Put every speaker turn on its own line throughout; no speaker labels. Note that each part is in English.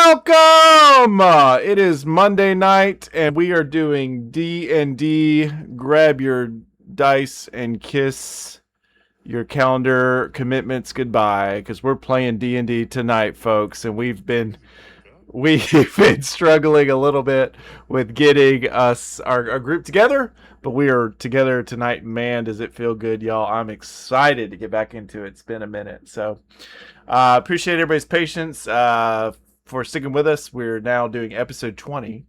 Welcome! It is Monday night, and we are doing D&D. Grab your dice and kiss your calendar commitments goodbye, because we're playing D&D tonight, folks, and we've been struggling a little bit with getting our group together, but we are together tonight. Man, does it feel good, y'all. I'm excited to get back into it. It's been a minute, so appreciate everybody's patience for sticking with us. We're now doing episode 20,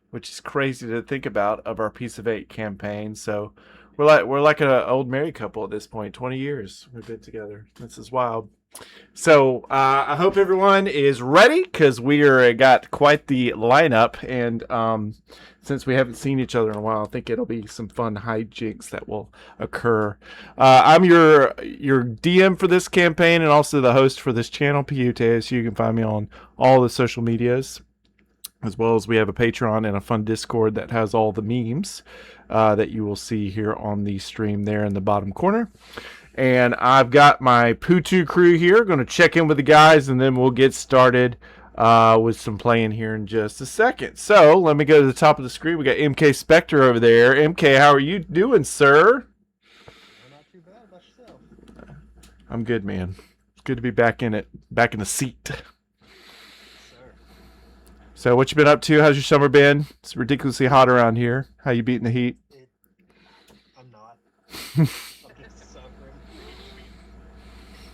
which is crazy to think about, of our Piece of Eight campaign. So we're like an old married couple at this point. 20 years we've been together. This is wild. So I hope everyone is ready, because got quite the lineup, and since we haven't seen each other in a while, I think it'll be some fun hijinks that will occur. I'm your DM for this campaign, and also the host for this channel, PU2. So you can find me on all the social medias, as well as we have a Patreon and a fun Discord that has all the memes that you will see here on the stream there in the bottom corner. And I've got my PU2 Cru here. Going to check in with the guys, and then we'll get started with some playing here in just a second. So let me go to the top of the screen. We got MK Spectre over there. MK, how are you doing, sir?
Not too bad. About yourself?
I'm good, man. It's good to be back in the seat.
Sir.
So what you been up to? How's your summer been? It's ridiculously hot around here. How you beating the heat?
I'm not. I'm just suffering.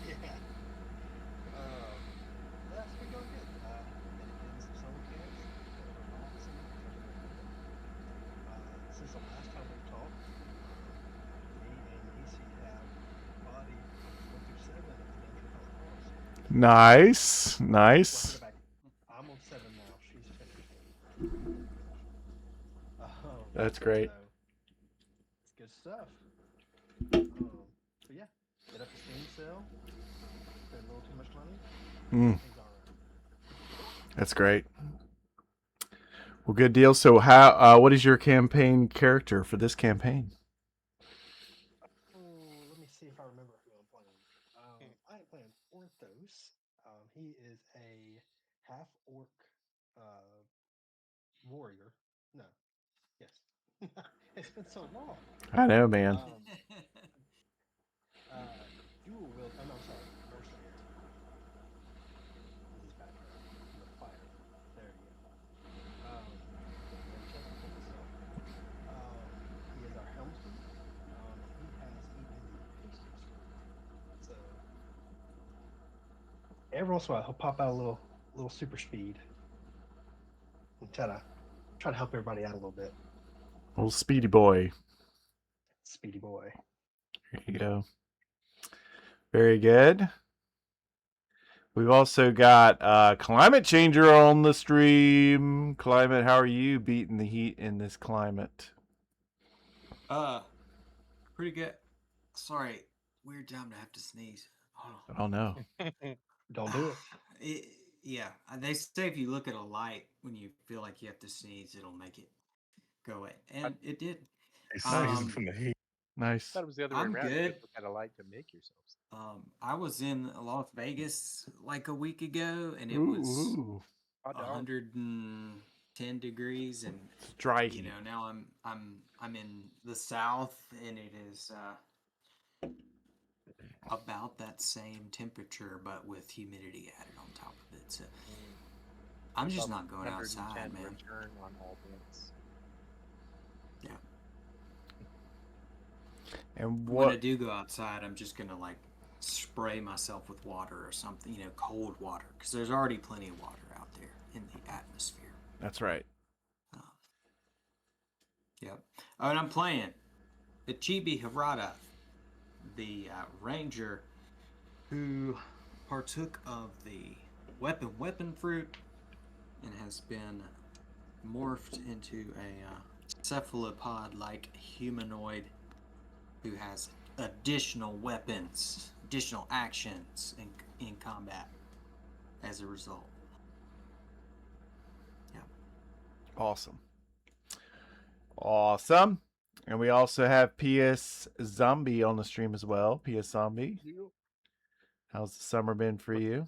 Yeah. That's been going good. Been in some summer camps. Been relaxing. Since the last time we talked, me and Nisi have body 1 through 7 of the Dungeon Crawler Cross.
Nice.
Well,
Nice.
back. I'm on 7 now. She's finished.
That's great.
So, it's good stuff. So yeah, get up to Steam sale. Spend a little too much money.
Mm,
Things alright.
that's great. Well, good deal. So what is your campaign character for this campaign?
Oh, let me see if I remember who I'm playing. I am playing Orthos. He is a half orc warrior. No, yes. It's been so long.
I know, man.
Dual wield. Oh no, I'm sorry, mercenary. He's backtrack. The fighter. There you go. And checking for myself. He is our helmsman. He has even the pastry skill. So every once in a while he'll pop out a little super speed. And try to help everybody out a little bit.
Little speedy boy.
Speedy boy.
There you go. Very good. We've also got Climate Changer on the stream. Climate, how are you beating the heat in this climate?
Pretty good. Sorry, weird time to have to sneeze.
Oh no.
Don't do it.
Yeah, they say if you look at a light when you feel like you have to sneeze, it'll make it go away, and it did.
Sneezing from the heat.
Nice.
I thought it was the other way
I'm
around. You
good.
have to look at a light to make yourselves.
I was in Las Vegas like a week ago, and it was
Ooh.
110 degrees, and
It's dry
you
heat.
know now I'm in the South, and it is about that same temperature, but with humidity added on top of it. So I'm just not going outside, man.
Return on all points.
Yeah.
And
When I
what?
do go outside, I'm just gonna like spray myself with water or something, cold water, because there's already plenty of water out there in the atmosphere.
That's right.
Yep. Oh, and I'm playing the Chibi Hirata, the ranger who partook of the weapon fruit and has been morphed into a cephalopod-like humanoid who has additional weapons, additional actions in combat as a result. Yeah.
Awesome. Awesome. And we also have PS Zombie on the stream as well. PS Zombie. How's the summer been for you?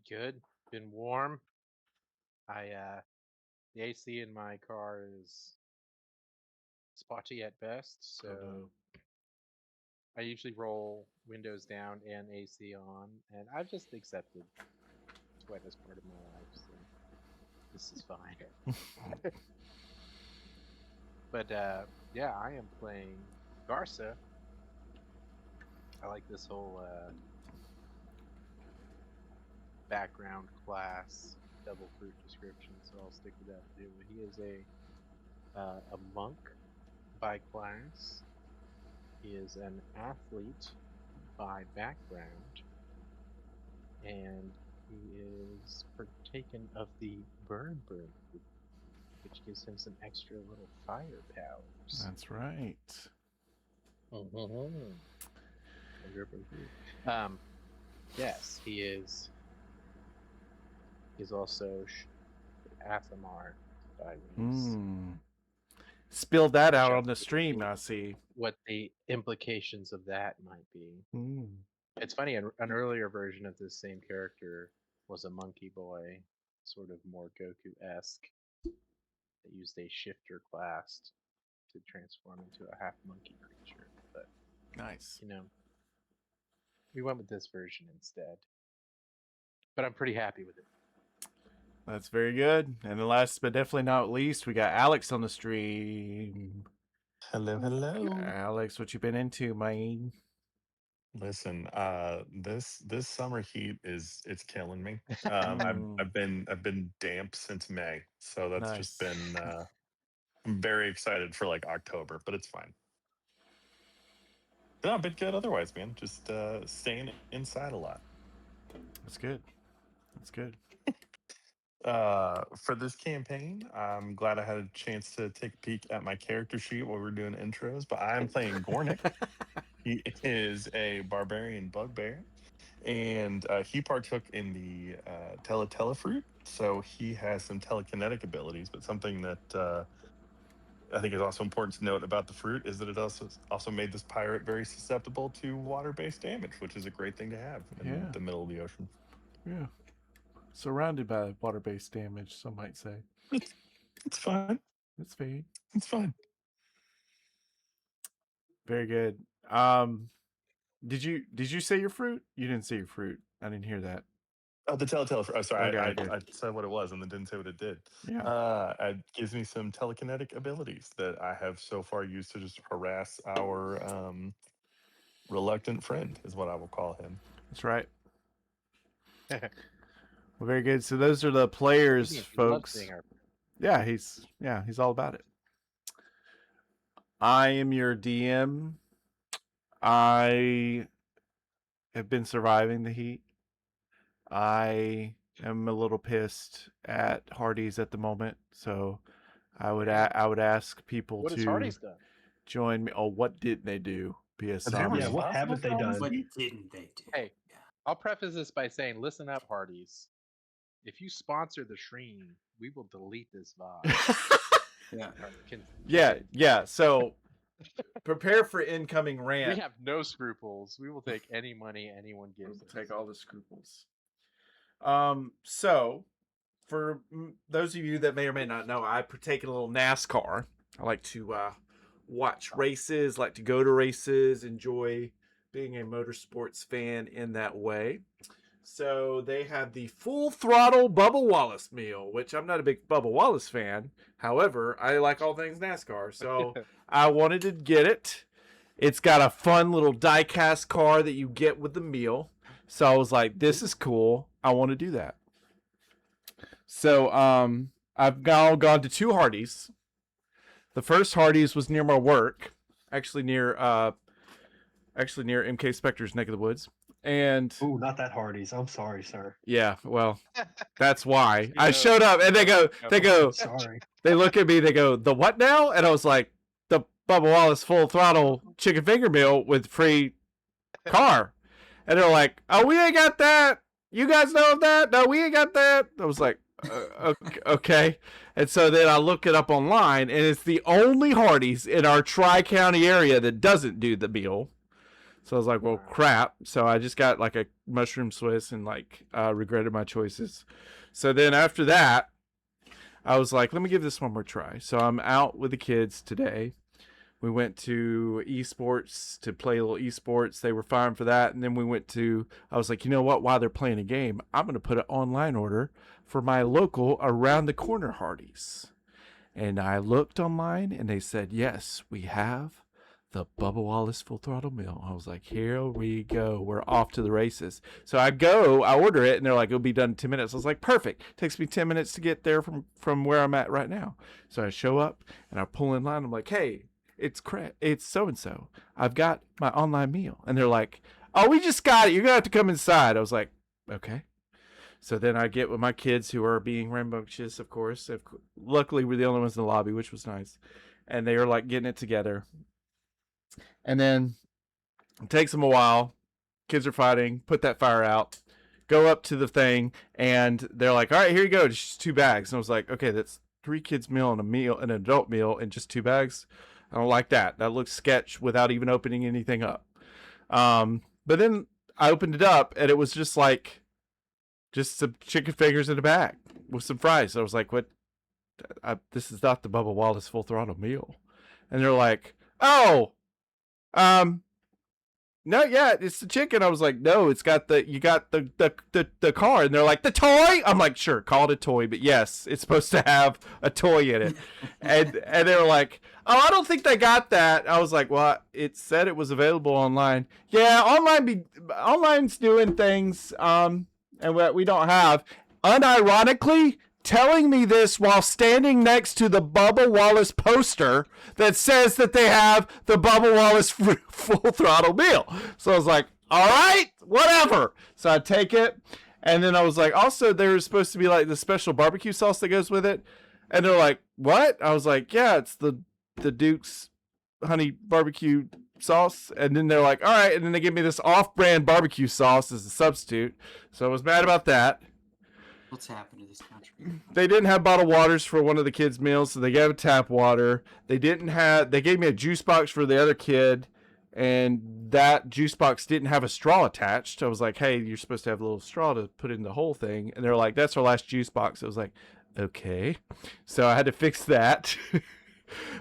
Good. been warm. The AC in my car is spotty at best, so I usually roll windows down and AC on, and I've just accepted sweat as part of my life, so this is fine. But yeah, I am playing Garza. I like this whole background class double fruit description, so I'll stick with that too. He is a monk by class. He is an athlete by background, and he is partaken of the burn, which gives him some extra little fire powers.
That's right.
Yes, he is. He's also Athamar by race.
Spilled that out on the stream, I see.
What the implications of that might be. It's funny, an earlier version of this same character was a monkey boy, sort of more Goku-esque, that used a shifter class to transform into a half monkey creature. But
nice.
You know, we went with this version instead. But I'm pretty happy with it.
That's very good. And the last but definitely not least, we got Alex on the stream.
Hello, hello.
Alex, what you been into, man?
Listen, this summer heat it's killing me. I've been damp since May, so that's
nice.
just been I'm very excited for like October, but it's fine. No, been good otherwise, man. Just staying inside a lot.
That's good. That's good.
For this campaign, I'm glad I had a chance to take a peek at my character sheet while we were doing intros, but I'm playing Gornick. He is a barbarian bugbear, and he partook in the Teletele fruit, so he has some telekinetic abilities, but something that I think is also important to note about the fruit is that it also made this pirate very susceptible to water-based damage, which is a great thing to have in the middle of the ocean.
Yeah. Surrounded by water-based damage, some might say.
It's fine.
It's fine.
It's fine.
Very good. Did you say your fruit? You didn't say your fruit. I didn't hear that.
Oh, the Teletele fruit. Oh, sorry.
Okay,
I said what it was and then didn't say what it did.
Yeah.
It gives me some telekinetic abilities that I have so far used to just harass our reluctant friend, is what I will call him.
That's right. Well, very good. So those are the players, folks. Yeah, he's all about it. I am your DM. I have been surviving the heat. I am a little pissed at Hardee's at the moment, so I would ask people to join me. Oh, what didn't they do?
What haven't they done?
What didn't they do?
Hey, I'll preface this by saying, listen up, Hardee's. If you sponsor the stream, we will delete this VOD.
Yeah. So prepare for incoming rant.
We have no scruples. We will take any money anyone gives us.
Take all the scruples. So for those of you that may or may not know, I partake in a little NASCAR. I like to watch races, like to go to races, enjoy being a motorsports fan in that way. So they have the Full Throttle Bubba Wallace meal, which I'm not a big Bubba Wallace fan. However, I like all things NASCAR, so I wanted to get it. It's got a fun little die-cast car that you get with the meal. So I was like, this is cool. I want to do that. So I've now gone to 2 Hardee's. The first Hardee's was near my work, actually near MK Spector's neck of the woods. And
not that Hardee's. I'm sorry, sir.
Yeah, well, that's why I showed up, and they go.
Sorry.
They look at me. They go, the what now? And I was like, the Bubba Wallace Full Throttle chicken finger meal with free car. And they're like, oh, we ain't got that. You guys know of that? No, we ain't got that. I was like, okay. And so then I look it up online, and it's the only Hardee's in our Tri-County area that doesn't do the meal. So I was like, well,
Wow.
crap. So I just got like a mushroom Swiss and like regretted my choices. So then after that, I was like, let me give this one more try. So I'm out with the kids today. We went to esports to play a little esports. They were fine for that. And then I was like, you know what? While they're playing a game, I'm going to put an online order for my local around the corner Hardee's. And I looked online and they said, yes, we have the Bubba Wallace Full Throttle Meal. I was like, here we go. We're off to the races. So I order it, and they're like, it'll be done in 10 minutes. I was like, perfect. Takes me 10 minutes to get there from where I'm at right now. So I show up and I pull in line. I'm like, hey, it's so-and-so. I've got my online meal. And they're like, oh, we just got it. You're going to have to come inside. I was like, okay. So then I get with my kids who are being rambunctious, of course. Luckily, we're the only ones in the lobby, which was nice. And they are like getting it together. And then it takes them a while. Kids are fighting. Put that fire out. Go up to the thing, and they're like, all right, here you go. Just 2 bags. And I was like, okay, that's 3 kids' meal and an adult meal, and just 2 bags. I don't like that. That looks sketch without even opening anything up. But then I opened it up, and it was just like, just some chicken fingers in a bag with some fries. I was like, what? This is not the Bubba Wallace Full Throttle Meal. And they're like, oh, no, yeah, it's the chicken. I was like, no, you got the car. And they're like, the toy? I'm like, sure, call it a toy, but yes, it's supposed to have a toy in it. and they were like, oh, I don't think they got that. I was like, well, it said it was available online. Yeah, online's doing things and we don't have. Unironically, telling me this while standing next to the Bubba Wallace poster that says that they have the Bubba Wallace Full Throttle Meal. So I was like, all right, whatever. So I take it. And then I was like, also, there's supposed to be like the special barbecue sauce that goes with it. And they're like, what? I was like, yeah, it's the Duke's honey barbecue sauce. And then they're like, all right. And then they give me this off-brand barbecue sauce as a substitute. So I was mad about that.
What's happened to this country?
They didn't have bottled waters for one of the kids' meals, so they gave tap water. They gave me a juice box for the other kid, and that juice box didn't have a straw attached. I was like, hey, you're supposed to have a little straw to put in the whole thing. And they're like, that's our last juice box. I was like, okay. So I had to fix that.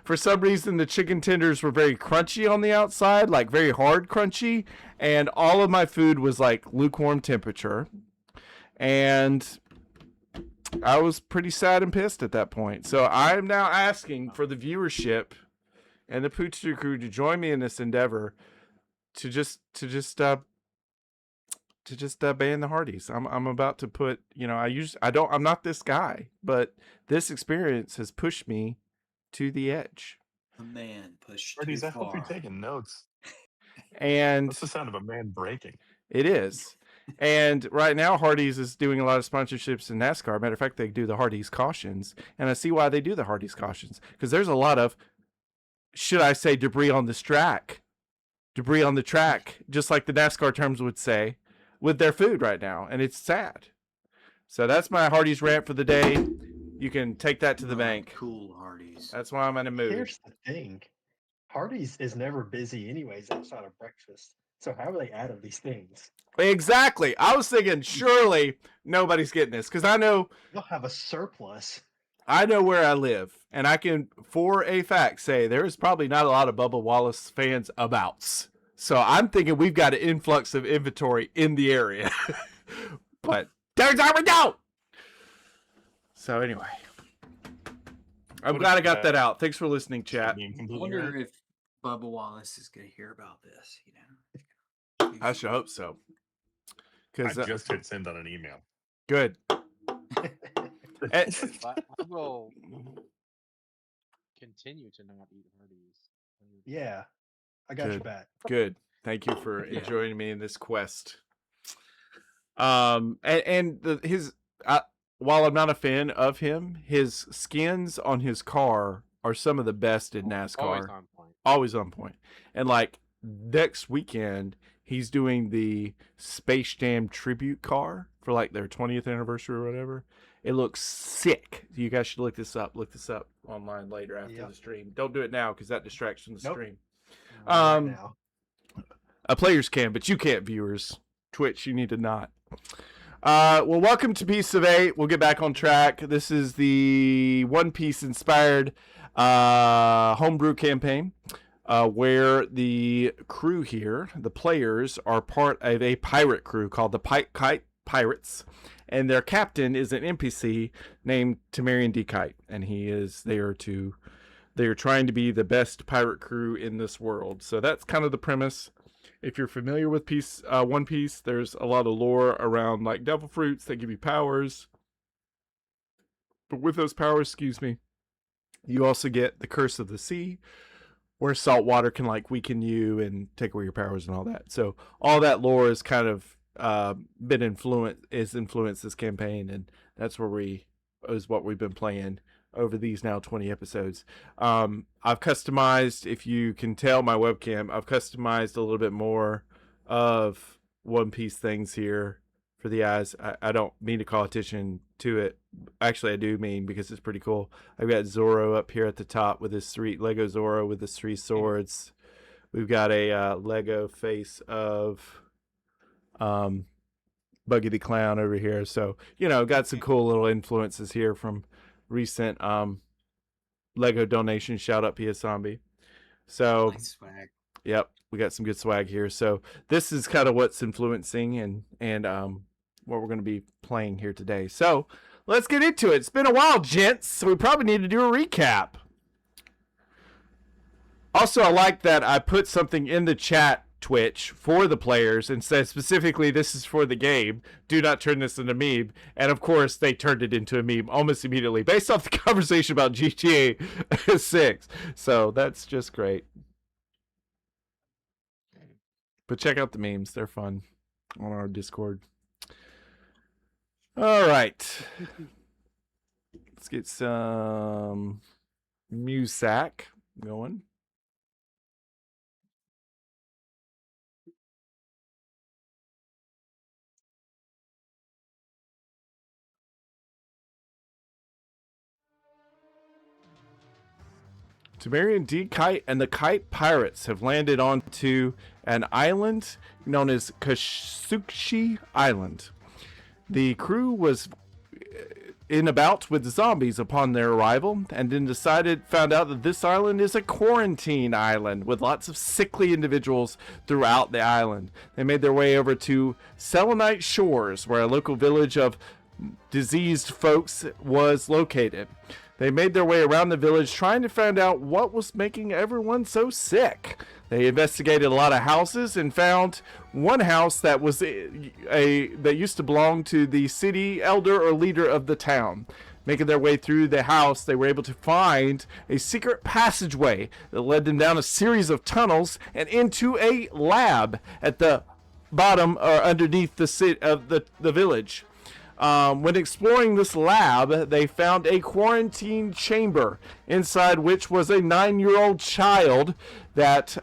For some reason, the chicken tenders were very crunchy on the outside, like very hard crunchy, and all of my food was like lukewarm temperature. And I was pretty sad and pissed at that point. So I'm now asking for the viewership and the PU2 Cru to join me in this endeavor to just ban the Hardee's. I'm about to put, I'm not this guy, but this experience has pushed me to the edge.
A man pushed
Hardee's,
too
I hope you're
far.
taking notes.
And
That's the sound of a man breaking.
it is. And right now, Hardee's is doing a lot of sponsorships in NASCAR. Matter of fact, they do the Hardee's cautions. And I see why they do the Hardee's cautions. Because there's a lot of, should I say, debris on the track, just like the NASCAR terms would say, with their food right now. And it's sad. So that's my Hardee's rant for the day. You can take that to the bank.
Cool Hardee's.
That's why I'm in a mood.
Here's the thing. Hardee's is never busy anyways outside of breakfast. So how are they out of these things?
Exactly. I was thinking, surely nobody's getting this. Because I know
They'll have a surplus.
I know where I live, and I can, for a fact, say there is probably not a lot of Bubba Wallace fans abouts. So I'm thinking we've got an influx of inventory in the area. But turns out we don't. So anyway, I'm glad I got that out. Thanks for listening, chat.
I wonder if Bubba Wallace is going to hear about this.
I should hope so.
I just hit send on an email.
Good.
I will continue to not eat Hardee's.
Yeah, I got your back.
Good. Thank you for joining me in this quest. While I'm not a fan of him, his skins on his car are some of the best in NASCAR. Always on point. And like next weekend, he's doing the Space Jam tribute car for like their 20th anniversary or whatever. It looks sick. You guys should look this up. Look this up online later after the stream. Don't do it now because that distracts from the stream. Players can, but you can't, viewers. Twitch, you need to not. Well, welcome to Piece of 8. We'll get back on track. This is the One Piece inspired homebrew campaign where the crew here, the players, are part of a pirate crew called the Kite Pirates. And their captain is an NPC named Tamarian D. Kite. And he is there to... They are trying to be the best pirate crew in this world. So that's kind of the premise. If you're familiar with One Piece, there's a lot of lore around like devil fruits that give you powers. But with those powers, you also get the curse of the sea, where salt water can like weaken you and take away your powers and all that. So all that lore is kind of influenced this campaign, and that's what we've been playing over these now 20 episodes. I've customized, if you can tell my webcam, I've customized a little bit more of One Piece things here for the eyes. I don't mean to call attention to it. Actually, I do mean, because it's pretty cool. I've got Zoro up here at the top with his Lego Zoro with his 3 swords. We've got a Lego face of Buggy the Clown over here. So, got some cool little influences here from recent Lego donation. Shout out PS Zombie. So
Nice swag.
Yep, we got some good swag here. So this is kind of what's influencing and what we're going to be playing here today. So let's get into it. It's been a while, gents, so we probably need to do a recap. Also, I like that I put something in the chat, Twitch, for the players and said specifically this is for the game. Do not turn this into a meme. And of course, they turned it into a meme almost immediately based off the conversation about GTA 6. So that's just great. But check out the memes. They're fun on our Discord. All right. Let's get some music going. Tamarian D. Kite and the Kite Pirates have landed onto an island known as Kasuchi Island. The crew was in a bout with zombies upon their arrival, and then found out that this island is a quarantine island with lots of sickly individuals throughout the island. They made their way over to Selenite Shores, where a local village of diseased folks was located. They made their way around the village trying to find out what was making everyone so sick. They investigated a lot of houses and found one house that was that used to belong to the city elder or leader of the town. Making their way through the house, they were able to find a secret passageway that led them down a series of tunnels and into a lab at the bottom or underneath the village. When exploring this lab, they found a quarantine chamber, inside which was a 9-year-old child that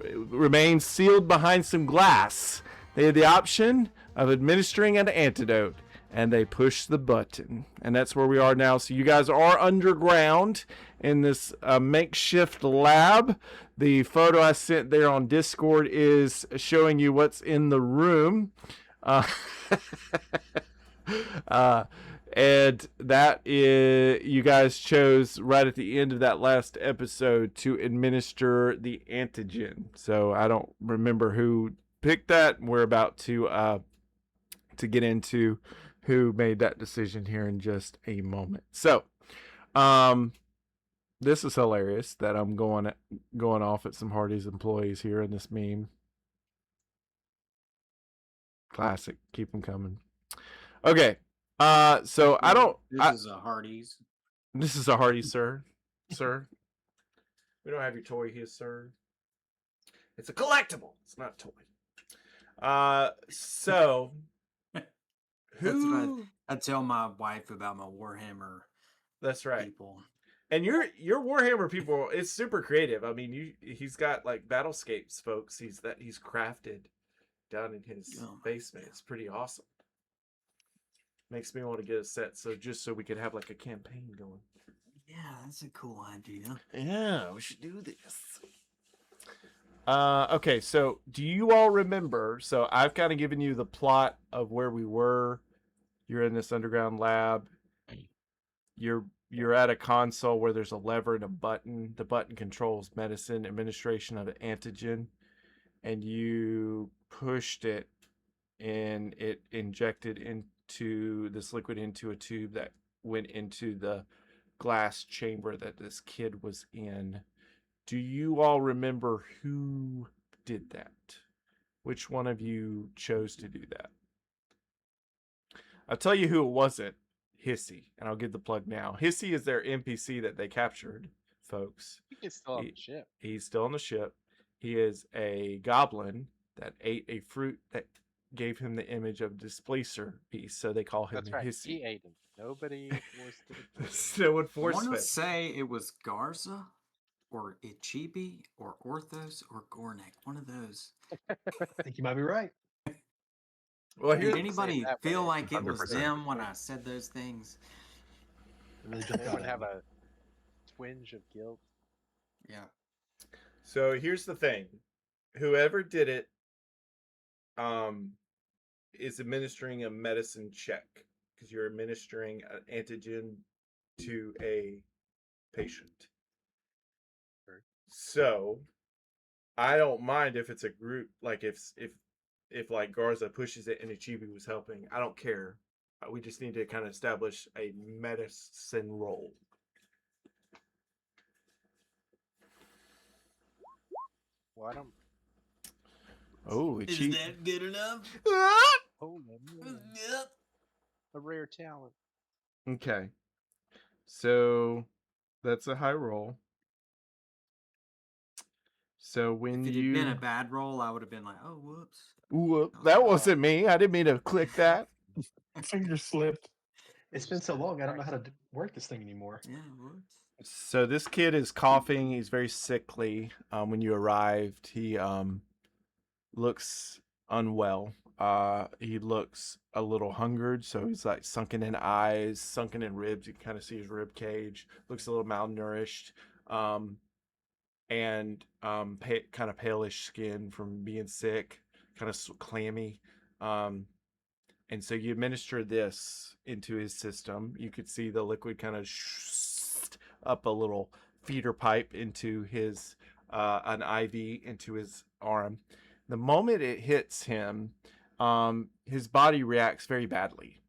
remained sealed behind some glass. They had the option of administering an antidote, and they pushed the button. And that's where we are now. So you guys are underground in this makeshift lab. The photo I sent there on Discord is showing you what's in the room. And that is, you guys chose right at the end of that last episode to administer the antigen. So I don't remember who picked that. We're about to get into who made that decision here in just a moment. So, this is hilarious that I'm going off at some Hardee's employees here in this meme. Classic. Keep them coming. Okay. So I don't.
This is a Hardee's.
This is a Hardee's, sir. Sir. We don't have your toy here, sir. It's a collectible. It's not a toy. So who?
I tell my wife about my Warhammer.
That's right.
People.
And your Warhammer people, it's super creative. I mean, he's got like battlescapes, folks. He's crafted down in his basement. It's pretty awesome. Makes me want to get a set, so we could have like a campaign going.
Yeah, that's a cool idea.
Yeah, we should do this. Okay, so do you all remember? So I've kind of given you the plot of where we were. You're in this underground lab. You're at a console where there's a lever and a button. The button controls medicine administration of an antigen, and you pushed it, and it injected into this liquid into a tube that went into the glass chamber that this kid was in. Do you all remember who did that? Which one of you chose to do that? I'll tell you who it wasn't. Hissy, and I'll give the plug now. Hissy is their NPC that they captured, folks.
I think it's still on the ship.
He's still on the ship. He is a goblin that ate a fruit that gave him the image of displacer beast, so they call him
That's right.
Hissy.
He ate him. Nobody forced it.
So would
I
force
want to
fit.
say it was Garza, or Ichibi, or Orthos, or Gornick. One of those.
I think you might be right.
Well,
Did
here's
anybody
that
feel
way.
like it was
100%.
them when I said those things?
It really jumped out
Anyone
at
have
me.
a twinge of guilt?
Yeah.
so here's the thing. Whoever did it is administering a medicine check because you're administering an antigen to a patient.
Sure.
So I don't mind if it's a group, like if like Garza pushes it and Ichibi was helping. I don't care. We just need to kind of establish a medicine role.
Well, I don't.
Oh, Ichibi.
good enough?
Oh, man. A rare talent.
Okay. So that's a high roll. So when
If it had been a bad roll, I would have been like, oh, whoops.
Ooh, that wasn't me. I didn't mean to click that.
Finger slipped.
It's been so long, I don't know how to work this thing anymore.
Yeah, whoops.
So this kid is coughing. He's very sickly. When you arrived, he looks unwell. He looks a little hungered, so he's like sunken in eyes, sunken in ribs. You can kind of see his rib cage. Looks a little malnourished, and kind of palish skin from being sick, kind of clammy. And so you administer this into his system. You could see the liquid kind of up a little feeder pipe into his an IV into his arm. The moment it hits him, his body reacts very badly.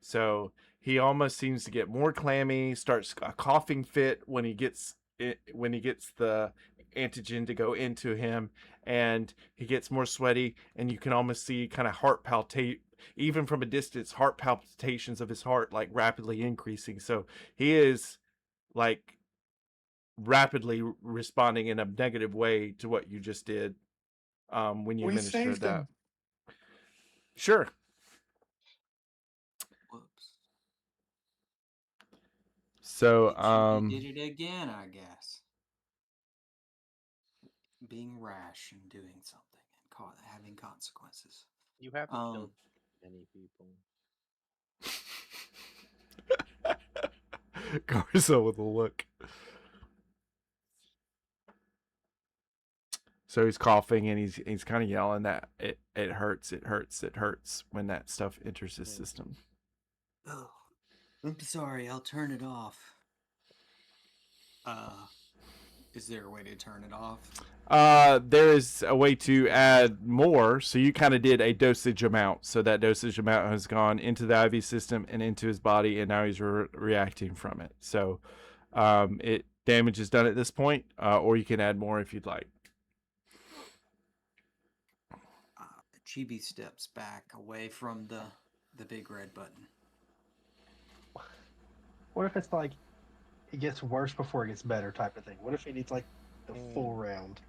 So he almost seems to get more clammy, starts a coughing fit when he gets the antigen to go into him, and he gets more sweaty, and you can almost see kind of heart palpitate, even from a distance, heart palpitations of his heart like rapidly increasing. So he is like rapidly responding in a negative way to what you just did when you
We
administered
saved
that.
him.
Sure.
Whoops.
So
Ichibi did it again, I guess. Being rash and doing something and having consequences.
You haven't killed many people.
Garza with a look. So he's coughing and he's kind of yelling that it hurts when that stuff enters his system.
Oh, I'm sorry. I'll turn it off. Is there a way to turn it off?
There is a way to add more. So you kind of did a dosage amount. So that dosage amount has gone into the IV system and into his body, and now he's reacting from it. So it damage is done at this point, or you can add more if you'd like.
Chibi steps back away from the big red button.
What if it's like it gets worse before it gets better type of thing? What if he needs like the full round?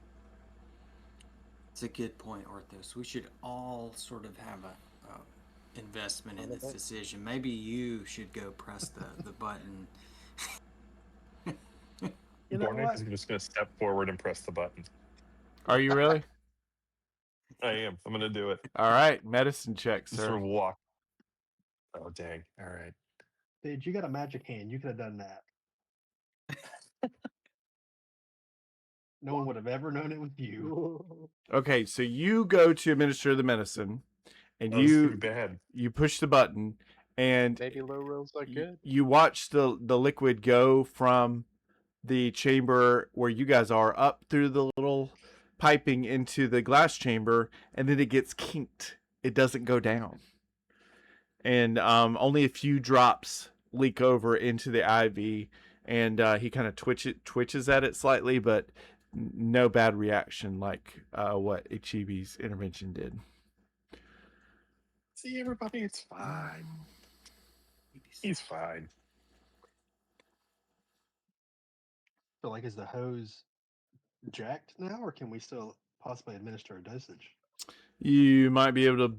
It's a good point, Orthos. We should all sort of have a investment in this decision. Maybe you should go press the button.
You know
Gornick
what?
is just going to step forward and press the button.
Are you really?
I am. I'm going to do it.
All right, medicine check,
Just
sir.
sort of walk. Oh, dang. All right.
Dude, you got a magic hand. You could have done that. No one would have ever known it was you.
Okay, so you go to administer the medicine, and
Oh, this is gonna be bad.
you push the button, and
Maybe low rolls are good.
you watch the liquid go from the chamber where you guys are up through the little piping into the glass chamber, and then it gets kinked. It doesn't go down, and only a few drops leak over into the IV. And he kind of twitches at it slightly, but no bad reaction like what Ichibi's intervention did.
See, everybody, it's fine. He's fine.
So, like, is the hose jacked now, or can we still possibly administer a dosage?
You might be able to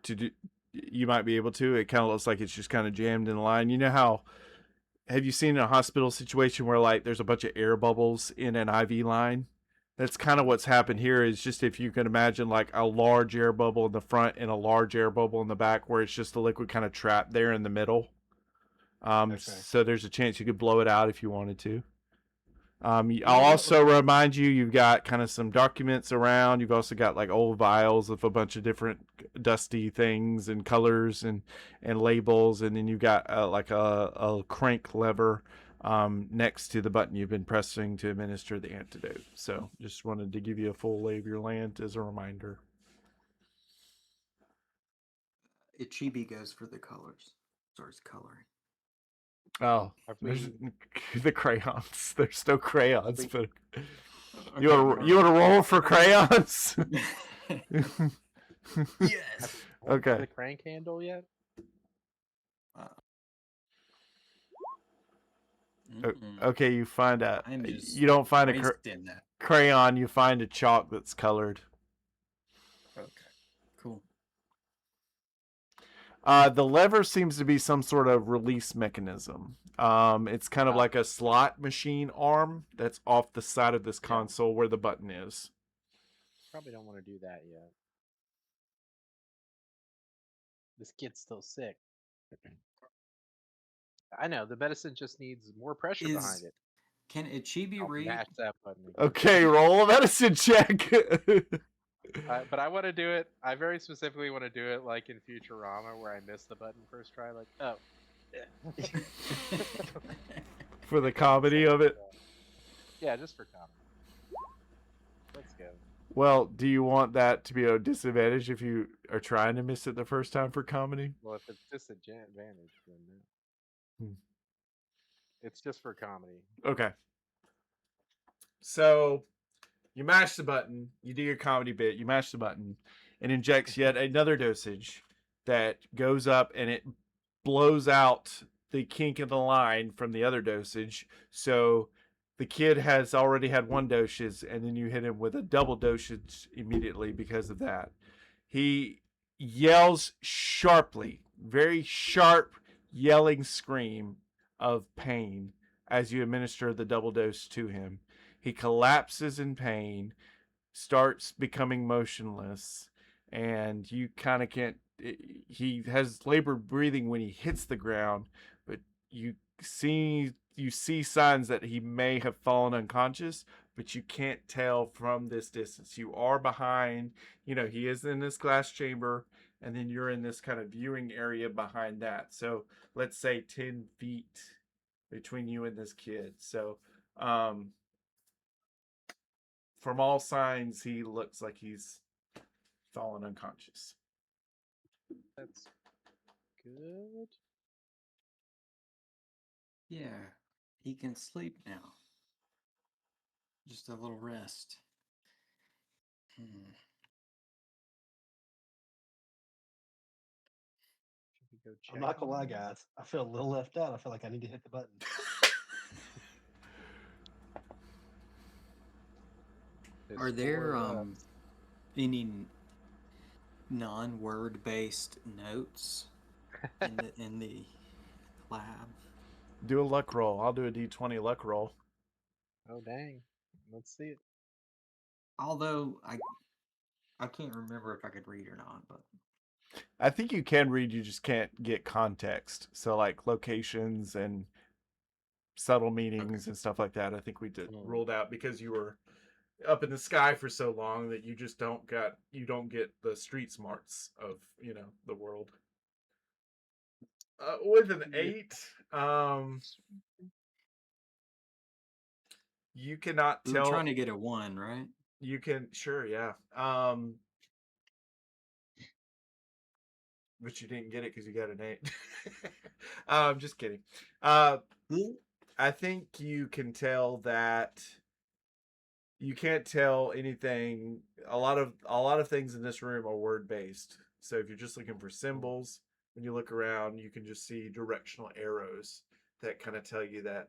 do. You might be able to. It kind of looks like it's just kind of jammed in line. You know how? Have you seen a hospital situation where like there's a bunch of air bubbles in an IV line? That's kind of what's happened here. Is just if you can imagine like a large air bubble in the front and a large air bubble in the back, where it's just the liquid kind of trapped there in the middle.
Okay.
So there's a chance you could blow it out if you wanted to. I'll
what,
also remind you, you've got kind of some documents around. You've also got like old vials of a bunch of different dusty things and colors and labels, and then you've got like a crank lever next to the button you've been pressing to administer the antidote. So just wanted to give you a full lay of your land as a reminder.
Ichibi goes for the colors. Starts coloring.
Oh,
Have
there's
we-
the crayons. There's no crayons,
we-
but you want to roll for crayons?
Yes.
Okay.
The crank handle yet?
Okay, you find a.
I'm just
You don't find a
wasting that.
crayon. You find a chalk that's colored.
Okay. Cool.
The lever seems to be some sort of release mechanism. It's kind of like a slot machine arm that's off the side of this console where the button is.
Probably don't want to do that yet. This kid's still sick. I know, the medicine just needs more pressure behind it.
Can Ichibi
I'll
read?
mash that button again.
Okay, roll a medicine check.
But I want to do it. I very specifically want to do it like in Futurama, where I miss the button first try. Like, oh,
For the comedy of it.
Yeah, just for comedy. Let's go.
Well, do you want that to be a disadvantage if you are trying to miss it the first time for comedy?
Well, if it's disadvantage, then no.
Hmm.
It's just for comedy.
Okay. So you mash the button, you do your comedy bit, you mash the button, and injects yet another dosage that goes up and it blows out the kink in the line from the other dosage. So the kid has already had one dosage, and then you hit him with a double dosage immediately because of that. He yells sharply, very sharp yelling scream of pain as you administer the double dose to him. He collapses in pain, starts becoming motionless, and you kind of can't. He has labored breathing when he hits the ground, but you see signs that he may have fallen unconscious, but you can't tell from this distance. You are behind, he is in this glass chamber, and then you're in this kind of viewing area behind that. So let's say 10 feet between you and this kid. So from all signs, he looks like he's fallen unconscious.
That's good.
Yeah, he can sleep now. Just a little rest.
Should we go check
I'm not gonna
on
lie,
him?
guys. I feel a little left out. I feel like I need to hit the button.
There's
Are there
4 left.
any non-word based notes in the lab?
Do a luck roll. I'll do a d20 luck roll.
Oh dang! Let's see it.
Although I can't remember if I could read or not, but
I think you can read, you just can't get context. So like locations and subtle meanings and stuff like that. I think we did ruled out because you were up in the sky for so long that you just don't get the street smarts of the world. With an 8, you cannot
We were
tell.
trying to get a 1, right?
You can sure, yeah. But you didn't get it because you got an 8. Just kidding. I think you can tell that you can't tell anything. A lot of things in this room are word based. So if you're just looking for symbols, when you look around, you can just see directional arrows that kind of tell you that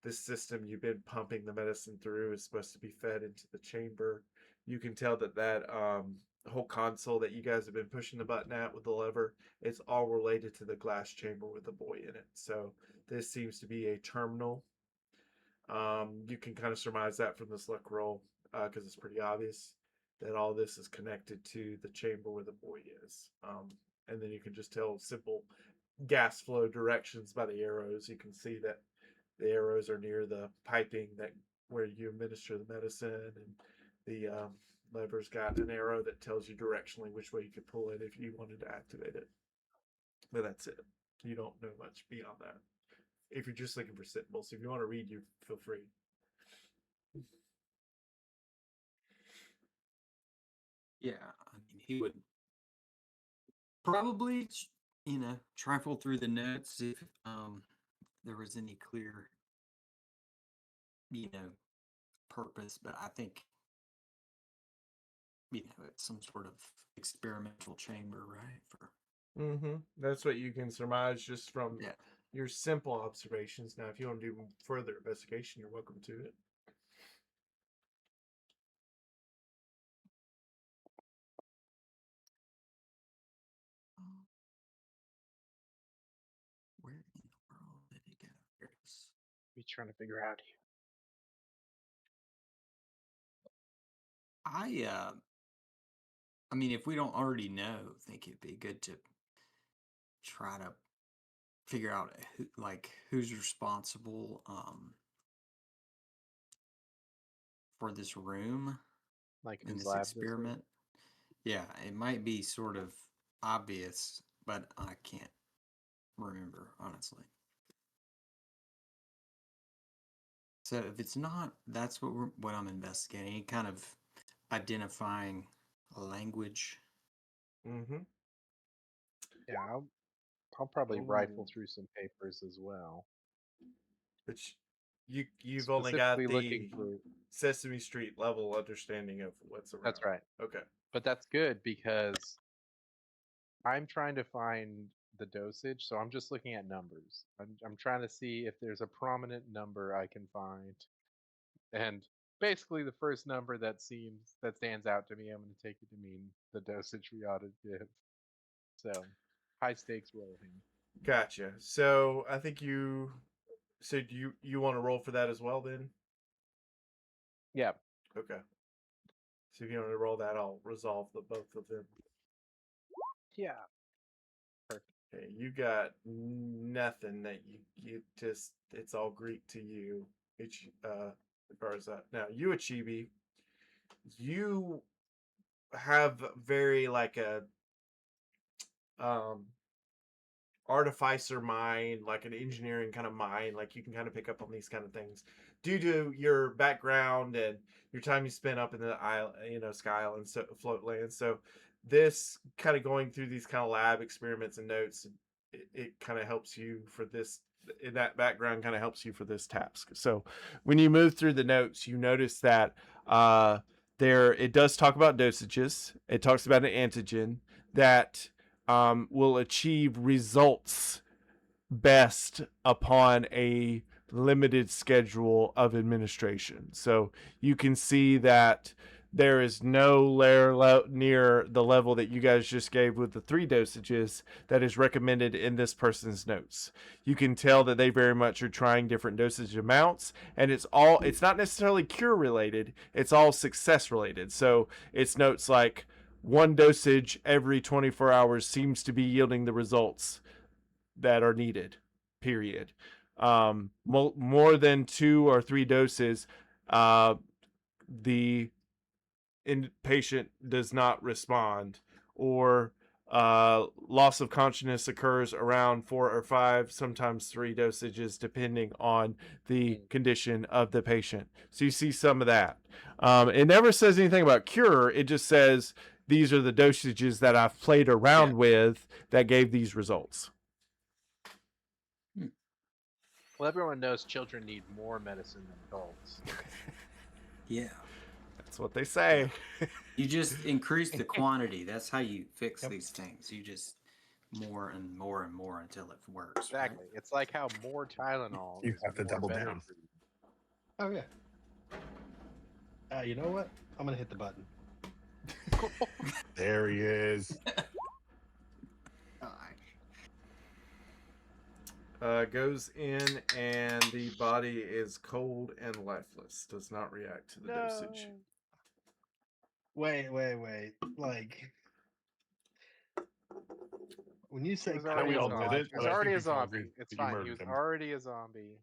this system you've been pumping the medicine through is supposed to be fed into the chamber. You can tell that whole console that you guys have been pushing the button at with the lever, it's all related to the glass chamber with the boy in it. So this seems to be a terminal. You can kind of surmise that from this luck roll because it's pretty obvious that all this is connected to the chamber where the boy is. And then you can just tell simple gas flow directions by the arrows. You can see that the arrows are near the piping that where you administer the medicine, and the lever's got an arrow that tells you directionally which way you could pull it if you wanted to activate it. But that's it. You don't know much beyond that. If you're just looking for symbols, if you want to read, you feel free.
Yeah, I mean, he would probably, trifle through the notes if there was any clear, purpose. But I think, it's some sort of experimental chamber, right?
That's what you can surmise just from your simple observations. Now, if you want to do further investigation, you're welcome to it.
Where in the world did he go? Here it is.
We're trying to figure out here.
I mean, if we don't already know, I think it'd be good to try to figure out who's responsible for this room
Like
in
whose
this
lab this is?
experiment. Yeah, it might be sort of obvious, but I can't remember, honestly. So if it's not, that's what I'm investigating. Any kind of identifying language.
Yeah, I'll probably rifle through some papers as well.
But you've only got
Specifically
the
looking for.
Sesame Street level understanding of what's around.
That's right.
Okay.
But that's good because I'm trying to find the dosage, so I'm just looking at numbers. I'm trying to see if there's a prominent number I can find. And basically the first number that stands out to me, I'm going to take it to mean the dosage we ought to give. So, high stakes rolling.
Gotcha. So I think you said you want to roll for that as well then?
Yeah.
Okay. So if you want to roll that, I'll resolve the both of them.
Yeah. Perfect.
Okay, you got nothing that you just, it's all Greek to you. It's as far as that. Now you, Achibi, you have very like a artificer mind, like an engineering kind of mind, like you can kind of pick up on these kind of things due to your background and your time you spent up in the Sky Island, so Floatland. So this kind of going through these kind of lab experiments and notes, it kind of helps you for this. In that background, kind of helps you for this task. So when you move through the notes, you notice that there it does talk about dosages. It talks about an antigen that will achieve results best upon a limited schedule of administration. So you can see that there is no layer near the level that you guys just gave with the 3 dosages that is recommended in this person's notes. You can tell that they very much are trying different dosage amounts, and it's not necessarily cure related, it's all success related. So it's notes like 1 dosage every 24 hours seems to be yielding the results that are needed, period. more than 2 or 3 doses, the patient does not respond, or loss of consciousness occurs around 4 or 5, sometimes 3 dosages, depending on the condition of the patient. So you see some of that. It never says anything about cure. It just says these are the dosages that I've played around with that gave these results.
Well, everyone knows children need more medicine than adults.
Yeah.
That's what they say.
You just increase the quantity. That's how you fix these things. You just more and more and more until it works.
Exactly.
Right?
It's like how more Tylenol
You
is
have to
more
double
better
down.
for you.
Oh yeah. You know what? I'm gonna hit the button.
There he is.
Goes in and the body is cold and lifeless. Does not react to the dosage.
Wait. Like, when you say
He was already
we
a
all
zombie.
did it,
He was
but I
already
think
a
we can all
zombie.
agree
It's
that you
fine. He
murdered
was
him.
already a zombie.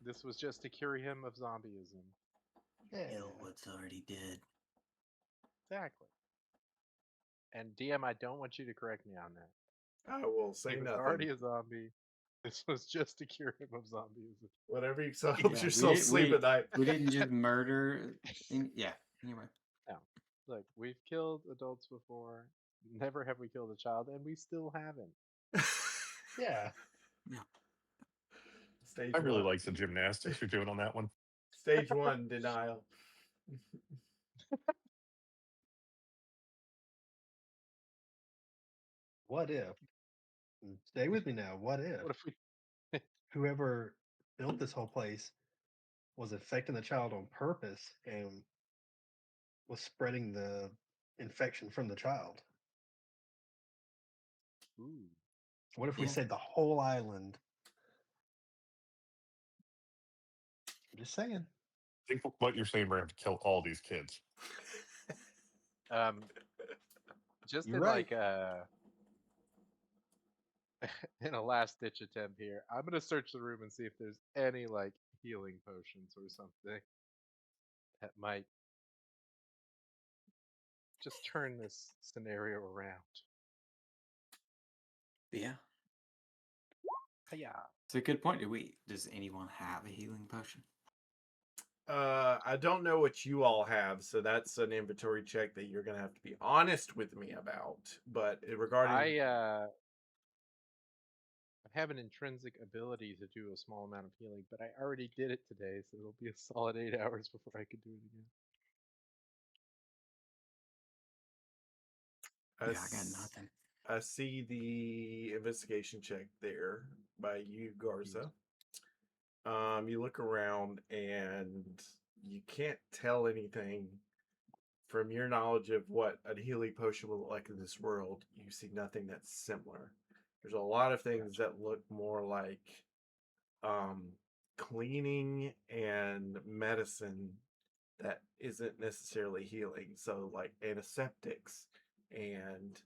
This was just to cure him of zombieism.
Kill what's already dead.
Exactly. And DM, I don't want you to correct me on that.
I will say
He was
nothing.
already a zombie. This was just to cure him of zombieism.
Whatever you helps
Yeah,
yourself sleep at night.
We didn't just murder. Yeah. Anyway.
No. Look, we've killed adults before. Never have we killed a child, and we still haven't.
Yeah.
Stage
I really
1.
like the gymnastics you're doing on that one.
Stage 1, denial.
What if? Stay with me now. What if
What if we
whoever built this whole place was infecting the child on purpose and was spreading the infection from the child?
Ooh.
What if we
Yeah.
saved the whole island? I'm just saying.
I think what you're saying, we're going to have to kill all these kids.
Just
You're
in
right.
like in a last ditch attempt here, I'm gonna search the room and see if there's any like healing potions or something that might just turn this scenario around.
Yeah.
Yeah.
It's a good point. Does anyone have a healing potion?
I don't know what you all have, so that's an inventory check that you're going to have to be honest with me about. But regarding...
I have an intrinsic ability to do a small amount of healing, but I already did it today, so it'll be a solid 8 hours before I can do it again.
I got nothing.
I see the investigation check there by you, Garza. You look around and you can't tell anything from your knowledge of what a healing potion will look like in this world. You see nothing that's similar. There's a lot of things that look more like cleaning and medicine that isn't necessarily healing. So like antiseptics and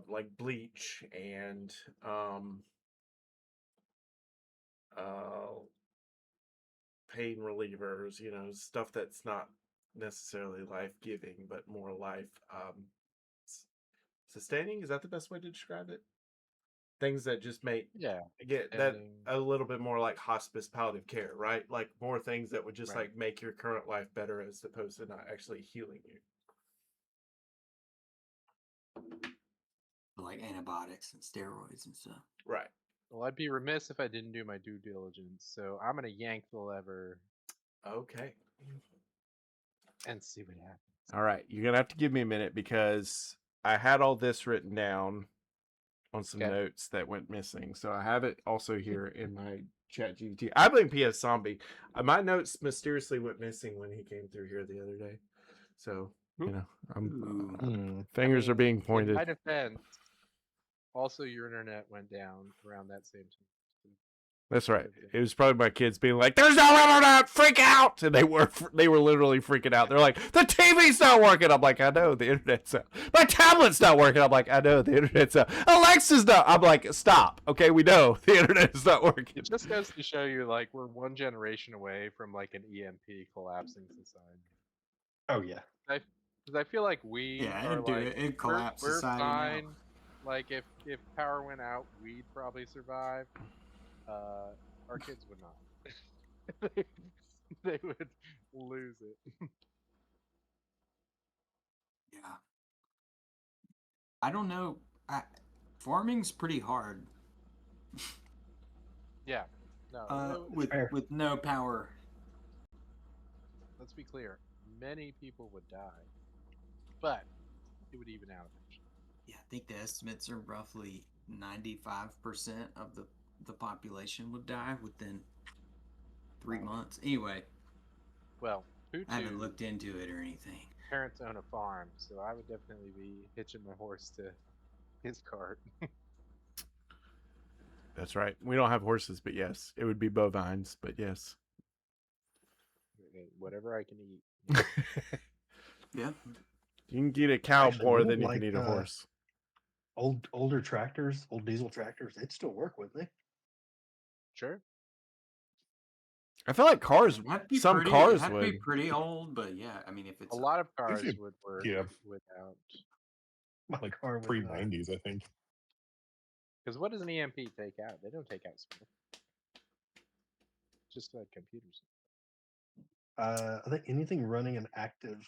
like bleach and pain relievers, stuff that's not necessarily life-giving but more life sustaining. Is that the best way to describe it? Things that just make get that a little bit more like hospice palliative care, right? Like more things that would just like make your current life better as opposed to not actually healing you.
Like antibiotics and steroids and stuff.
Right.
Well, I'd be remiss if I didn't do my due diligence, so I'm gonna yank the lever.
Okay.
And see what happens.
All right. You're going to have to give me a minute because I had all this written down on some notes that went missing. So I have it also here in my chat GPT. I blame PS Zombie. My notes mysteriously went missing when he came through here the other day. So, fingers are being pointed.
In my defense, also your internet went down around that same time.
That's right. It was probably my kids being like, "There's no internet, freak out!" And they were literally freaking out. They're like, "The TV's not working." I'm like, "I know the internet's out. My tablet's not working." I'm like, "I know the internet's out. Alexa's not." I'm like, "Stop, okay? We know the internet is not working."
It just goes to show you, like, we're one generation away from like an EMP collapsing society.
Oh yeah.
Because I feel like we
Yeah,
are
it'd do
like
it. It'd collapse
we're
society
fine.
now.
Like if power went out, we'd probably survive. Our kids would not. they would lose it.
Yeah. I don't know. Farming's pretty hard.
Yeah. No.
With no power.
Let's be clear. Many people would die, but it would even out eventually.
Yeah, I think the estimates are roughly 95% of the population would die within 3 months. Anyway,
Well,
I haven't
PU2
looked into it or anything.
parents own a farm, so I would definitely be hitching my horse to his cart.
That's right. We don't have horses, but yes, it would be bovines, but yes.
Whatever I can eat.
Yeah.
You can get a cow
Actually,
more
wouldn't,
than you
like,
can eat a horse.
Older tractors, old diesel tractors, they'd still work, wouldn't they?
Sure.
I feel like cars, some cars
It'd
would.
be pretty old, but yeah, I mean, if it's
A lot of cars
you-
would work
yeah.
without.
My car would not.
Pre-90s, I think.
Because what does an EMP take out? They don't take out smoke. Just like computers.
I think anything running an active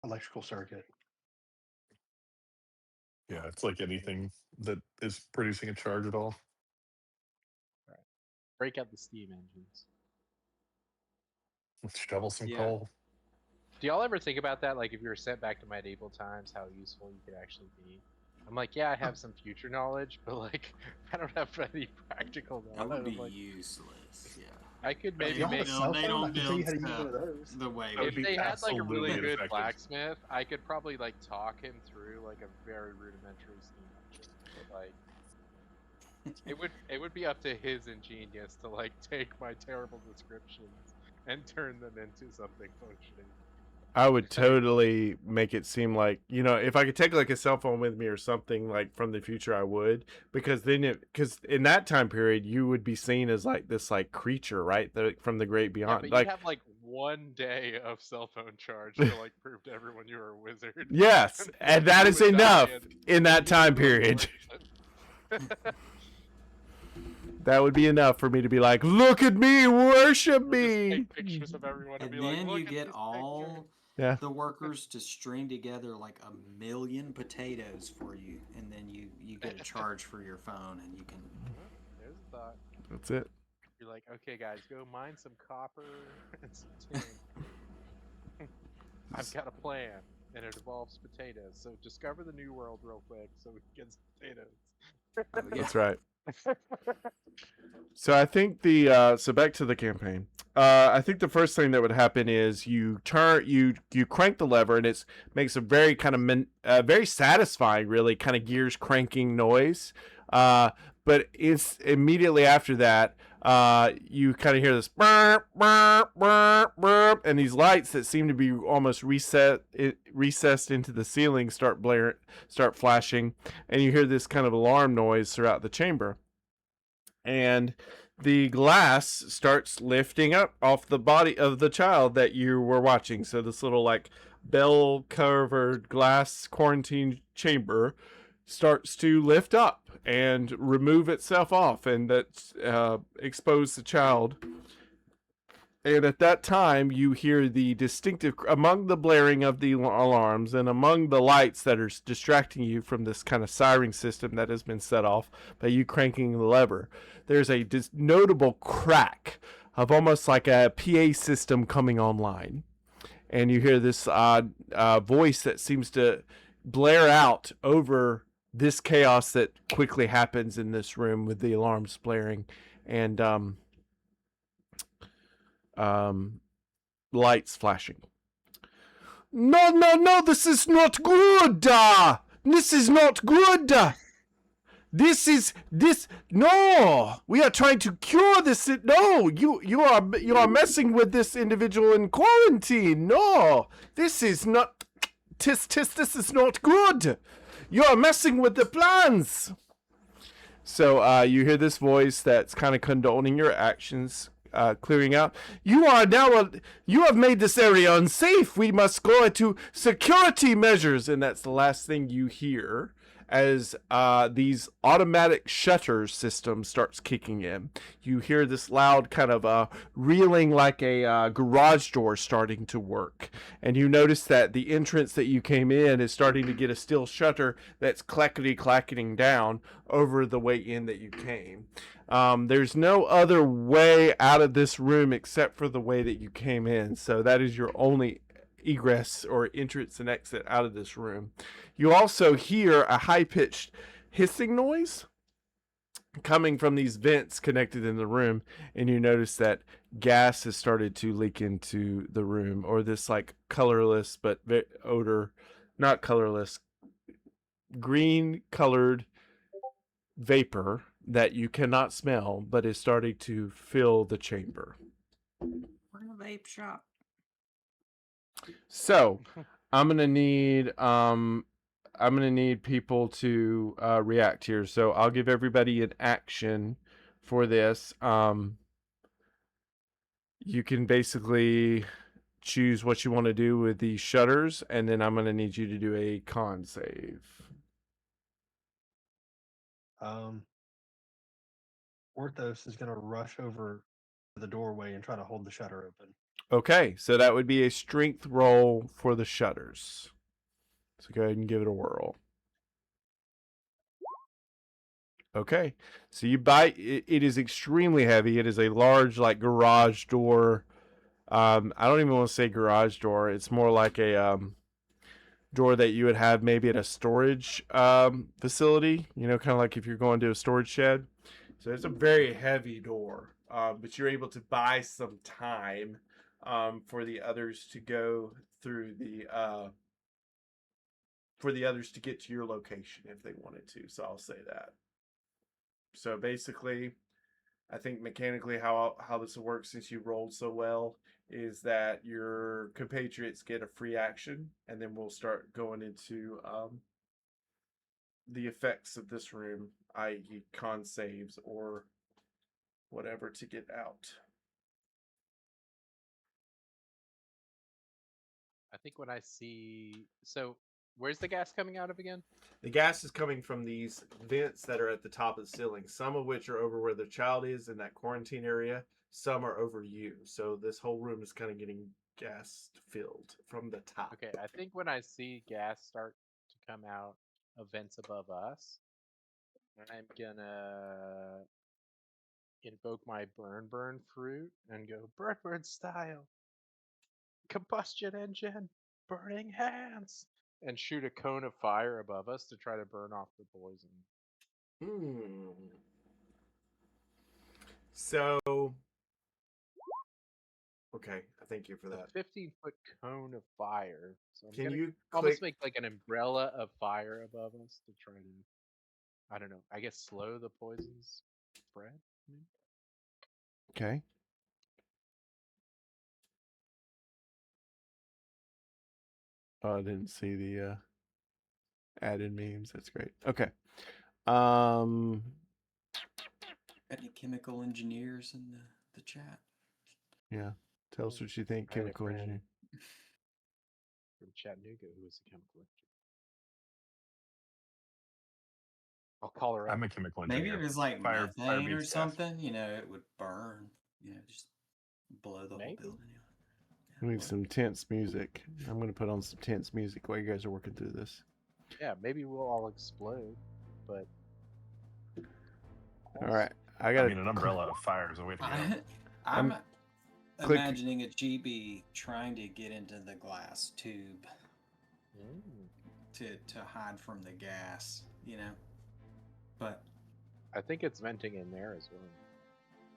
electrical circuit.
Yeah, it's like anything that is producing a charge at all.
Break out the steam engines.
Let's shovel some
Yeah.
coal.
Do y'all ever think about that? Like, if you were sent back to medieval times, how useful you could actually be? I'm like, yeah, I have some future knowledge, but like, I don't have any practical knowledge.
That would be
I'm like,
useless. Yeah.
I could
They
maybe
don't
make.
build- they don't
I can tell you
build
how to use
stuff.
one of those.
The way
That would
If
be
they had like a really
absolutely
good
ineffective.
blacksmith, I could probably like talk him through like a very rudimentary steam engine. But like, it would be up to his ingenious to like take my terrible descriptions and turn them into something functioning.
I would totally make it seem like, if I could take like a cell phone with me or something like from the future, I would, because because in that time period, you would be seen as like this like creature, right? From the great
Yeah,
beyond.
but
Like,
you have like 1 day of cell phone charge to like prove to everyone you were a wizard.
yes, and that
You
is
would die
enough in that time period. That would be enough for me to be like, look at me, worship
Just
me.
take pictures of everyone and
And
be like,
then
look
you
at
get
this
all
Yeah.
the workers to string together like 1,000,000 potatoes for you, and then you get a charge for your phone, and you can.
picture." There's a thought.
That's it.
You're like, okay, guys, go mine some copper and some tin. I've got a plan, and it involves potatoes. So discover the new world real quick, so we can get some potatoes.
Oh, yeah.
That's right. So I think so back to the campaign. I think the first thing that would happen is you crank the lever, and it makes a very kind of very satisfying, really kind of gears cranking noise. But it's immediately after that, you kind of hear this burp, burp, burp, burp, and these lights that seem to be almost recessed into the ceiling start flashing, and you hear this kind of alarm noise throughout the chamber. And the glass starts lifting up off the body of the child that you were watching. So this little like bell-covered glass quarantine chamber starts to lift up and remove itself off, and that expose the child. And at that time, you hear the distinctive, among the blaring of the alarms and among the lights that are distracting you from this kind of siren system that has been set off by you cranking the lever, there's a notable crack of almost like a PA system coming online. And you hear this voice that seems to blare out over this chaos that quickly happens in this room with the alarms blaring and lights flashing. No, this is not good. This is not good. No, we are trying to cure this. No, you are messing with this individual in quarantine. No, this is not. This is not good. You are messing with the plans. So you hear this voice that's kind of condoning your actions, clearing out. You have made this area unsafe. We must go into security measures, and that's the last thing you hear as these automatic shutter system starts kicking in. You hear this loud kind of reeling like a garage door starting to work. And you notice that the entrance that you came in is starting to get a steel shutter that's clackety-clacketing down over the way in that you came. There's no other way out of this room except for the way that you came in. So that is your only egress or entrance and exit out of this room. You also hear a high-pitched hissing noise coming from these vents connected in the room, and you notice that gas has started to leak into the room, or this like colorless but odor, not colorless, green colored vapor that you cannot smell but is starting to fill the chamber.
We're in a vape shop.
So I'm gonna need people to react here. So I'll give everybody an action for this. You can basically choose what you want to do with these shutters, and then I'm gonna need you to do a con save.
Orthos is gonna rush over to the doorway and try to hold the shutter open.
Okay, so that would be a strength roll for the shutters. So go ahead and give it a whirl. Okay, so you bite. It is extremely heavy. It is a large, like, garage door. I don't even want to say garage door. It's more like a door that you would have maybe at a storage facility. You know, kind of like if you're going to a storage shed. So it's a very heavy door, but you're able to buy some time for the others to go through for the others to get to your location if they wanted to. So I'll say that. So basically, I think mechanically how this will work, since you rolled so well, is that your compatriots get a free action, and then we'll start going into the effects of this room, i.e. con saves or whatever to get out.
I think when I see, so where's the gas coming out of again?
The gas is coming from these vents that are at the top of the ceiling, some of which are over where the child is in that quarantine area, some are over you. So this whole room is kind of getting gas filled from the top.
Okay, I think when I see gas start to come out of vents above us, I'm gonna invoke my burn fruit and go burn style, combustion engine, burning hands, and shoot a cone of fire above us to try to burn off the poison.
So, okay, thank you for that.
A 15-foot cone of fire. So I'm
Can
gonna
you
almost
click?
make like an umbrella of fire above us to try to, I don't know, I guess slow the poison's spread.
Okay. Oh, I didn't see the added memes. That's great. Okay.
Any chemical engineers in the chat?
Yeah. Tell us what you think,
I had a
chemical
friend
engineer.
from Chattanooga who was a chemical engineer. I'll call her up.
I'm a chemical engineer.
Maybe it was like
Fire
methane or
beats gas.
something. You know, it would burn. You know, just blow the
Maybe.
whole building.
We need some tense music. I'm going to put on some tense music while you guys are working through this.
Yeah, maybe we'll all explode, but.
All right. I got
an umbrella of fire is a way to go.
I'm
click-
imagining a GB trying to get into the glass tube to hide from the gas, you know. But
I think it's venting in there as well.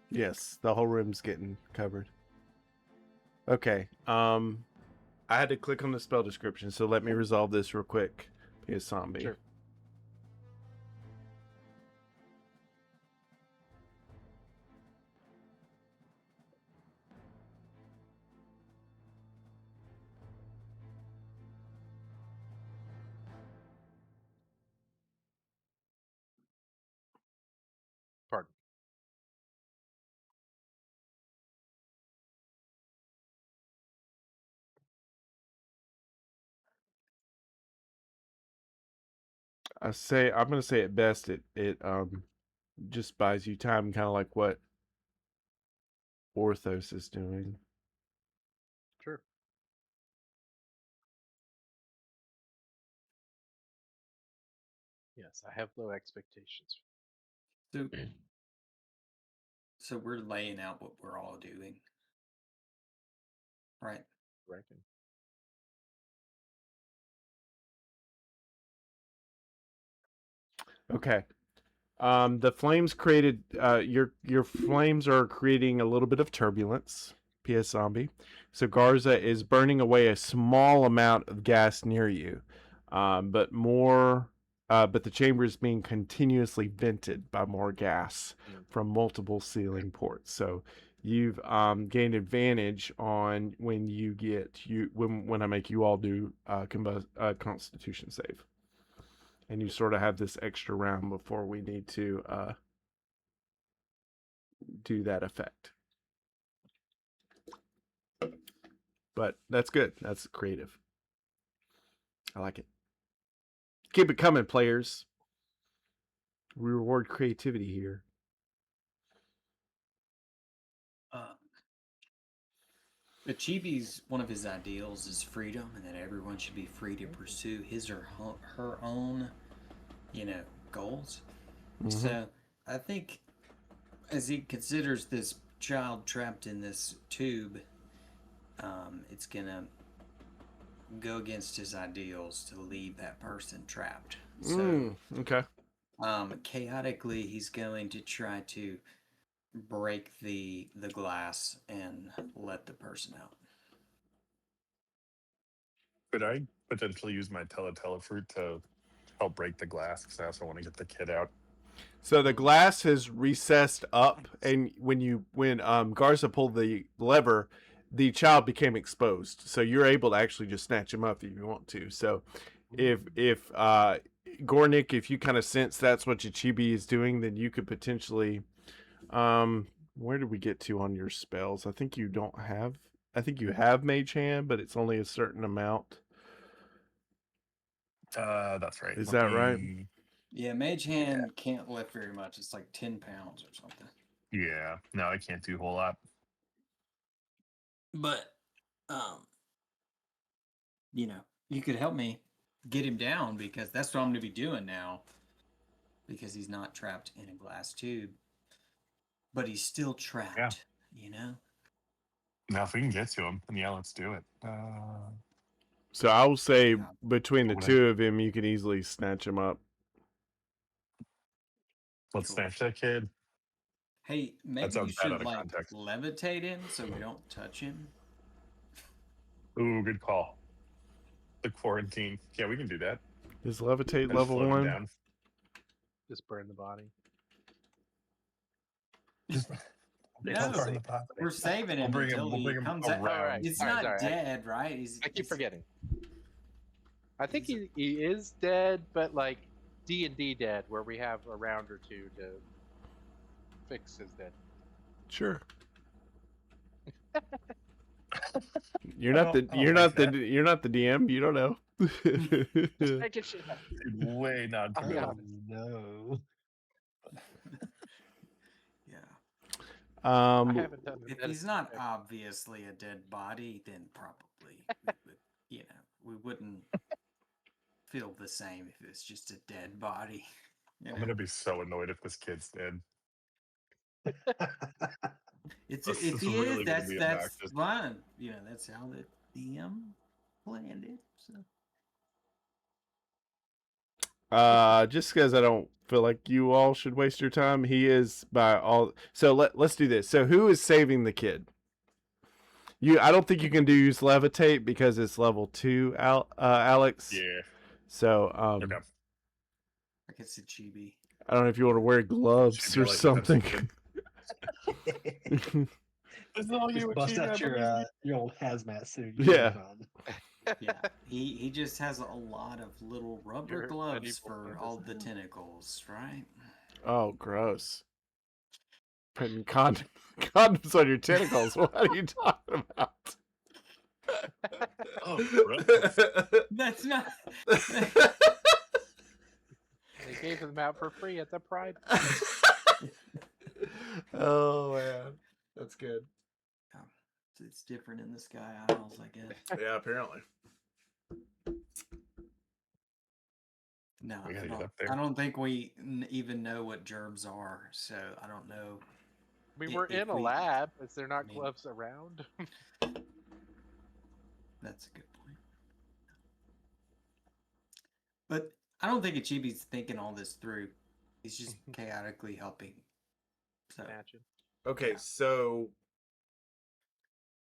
Yes, the whole room's getting covered. Okay. I had to click on the spell description, so let me resolve this real quick. Be a zombie.
Sure.
I'm gonna say at best it just buys you time, kind of like what Orthos is doing.
Sure. Yes, I have low expectations.
So, so we're laying out what we're all doing, right?
Reckon.
Okay. The flames created your flames are creating a little bit of turbulence. PS Zombie. So Garza is burning away a small amount of gas near you, but more. But the chamber is being continuously vented by more gas from multiple ceiling ports. So you've gained advantage on when you get when I make you all do Constitution save. And you sort of have this extra round before we need to do that effect. But that's good. That's creative. I like it. Keep it coming, players. We reward creativity here.
Achibi's one of his ideals is freedom, and that everyone should be free to pursue his or her own, goals. So I think as he considers this child trapped in this tube, it's gonna go against his ideals to leave that person trapped. So,
Okay.
chaotically, he's going to try to break the glass and let the person out.
Could I potentially use my fruit to help break the glass? Because I also want to get the kid out.
So the glass has recessed up, and when Garza pulled the lever, the child became exposed. So you're able to actually just snatch him up if you want to. So if Gornick, if you kind of sense that's what Yachibi is doing, then you could potentially where did we get to on your spells? I think you have Mage Hand, but it's only a certain amount.
That's right.
Is that right?
Yeah, Mage Hand can't lift very much. It's like 10 pounds or something.
Yeah. No, I can't do a whole lot.
But, you could help me get him down, because that's what I'm going to be doing now. Because he's not trapped in a glass tube. But he's still trapped,
Now, if we can get to him, then yeah, let's do it.
So I will say
Yeah.
between the two of them, you can easily snatch him up.
Let's
Cool.
snatch that kid.
Hey, maybe
sounds
you
bad
should
out of context.
levitate him so we don't touch him.
Ooh, good call. The quarantine. Yeah, we can do that.
Is levitate
Just
level
float him
1?
down.
Just burn the body.
Just
No,
burn the pot.
we're saving him
We'll
until
bring
he
him
comes
around.
out.
Alright,
It's
alright,
not
sorry.
dead, right?
I keep forgetting. I think he is dead, but like D&D dead, where we have a round or two to fix his dead.
Sure. You're not the DM. You don't know.
Making shit up.
Dude, way not
I'll be
true.
honest.
No.
Yeah.
I haven't done
If
the
he's
medicine
not
check.
obviously a dead body, then probably we wouldn't feel the same if it's just a dead body.
I'm gonna be so annoyed if this kid's dead.
It's
This
if
is
he
really
is,
gonna
that's
be
that's
obnoxious.
fine. That's how the DM planned it. So
just because I don't feel like you all should waste your time, he is by all. So let's do this. So who is saving the kid? I don't think you can use levitate because it's level 2, Alex.
Yeah.
So
Okay.
I guess it's chibi.
I don't know if you want to wear gloves
Should be
or
like
something.
This is all
Just
you
bust
achieve,
out your old hazmat suit.
Yeah.
Yeah, he just has a lot of little rubber
You're
gloves
medieval
for
fantasy.
all the tentacles, right?
Oh, gross. Putting condoms on your tentacles. What are you talking about?
Oh, gross.
That's not.
giving them out for free at the Pride.
Oh man, that's good.
It's different in the Sky Isles, I guess.
Yeah, apparently.
No,
We gotta
I
get
don't,
up there.
I don't think we even know what germs are, so I don't know.
We were
If
in a
we-
lab. Is there not
I mean-
gloves around?
That's a good point. But I don't think Achibi's thinking all this through. He's just chaotically helping. So
Imagine.
Okay,
Yeah.
so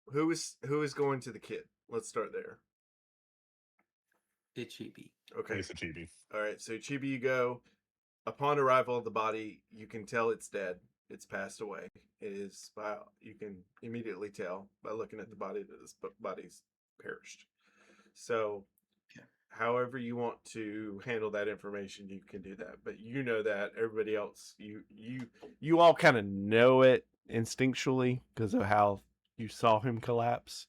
who is going to the kid? Let's start there.
Ichibi.
Okay.
It's a chibi.
All right. So Chibi, you go. Upon arrival of the body, you can tell it's dead. It's passed away. It is. You can immediately tell by looking at the body that this body's perished. So,
Okay.
however you want to handle that information, you can do that. But you know that everybody else, you all kind of know it instinctually because of how you saw him collapse.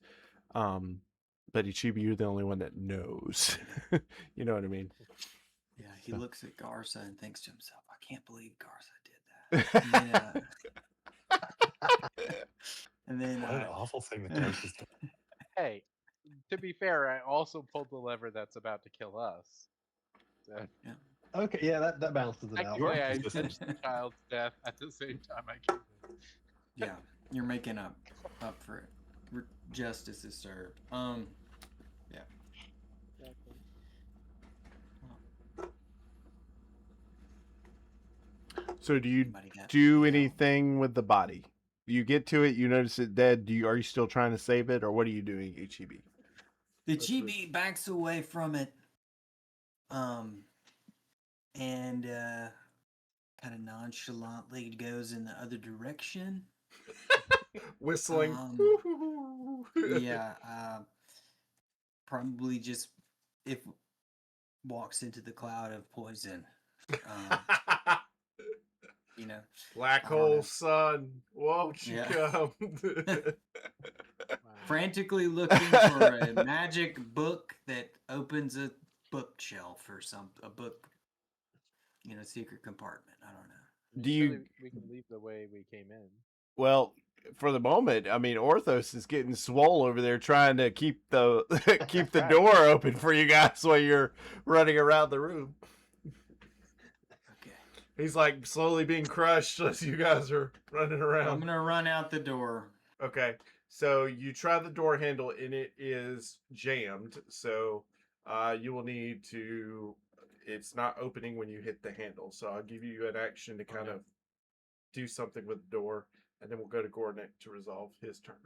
But Ichibi, you're the only one that knows. You know what I mean?
Yeah, he
So-
looks at Garza and thinks to himself, "I can't believe Garza did that." And then,
What an awful thing that Garth has done.
Hey, to be fair, I also pulled the lever that's about to kill us. So,
Okay, yeah, that balances it out.
technically, I
Is this-
avenged the child's death at the same time I killed him.
yeah, you're making up for it. Justice is served.
Exactly.
So do you
Anybody got
do
anything else?
anything with the body? You get to it, you notice it dead. Are you still trying to save it, or what are you doing, Ichibi?
The
That's what-
chibi backs away from it, and kind of nonchalantly goes in the other direction.
Whistling.
Yeah, probably just if walks into the cloud of poison. You know,
Black
I don't know.
hole sun, won't you
Yeah.
come?
Wow.
frantically looking for a magic book that opens a bookshelf or a book, secret compartment. I don't know.
Do you?
Surely we can leave the way we came in.
Well, for the moment, I mean, Orthos is getting swole over there trying to keep the keep the
Right.
door open for you guys while you're running around the room.
Okay.
He's like slowly being crushed as you guys are running
I'm
around.
gonna run out the door.
Okay, so you try the door handle and it is jammed. So you will need to. It's not opening when you hit the handle. So I'll give you an action to kind of do something with the door, and then we'll go to Gornick to resolve his turn.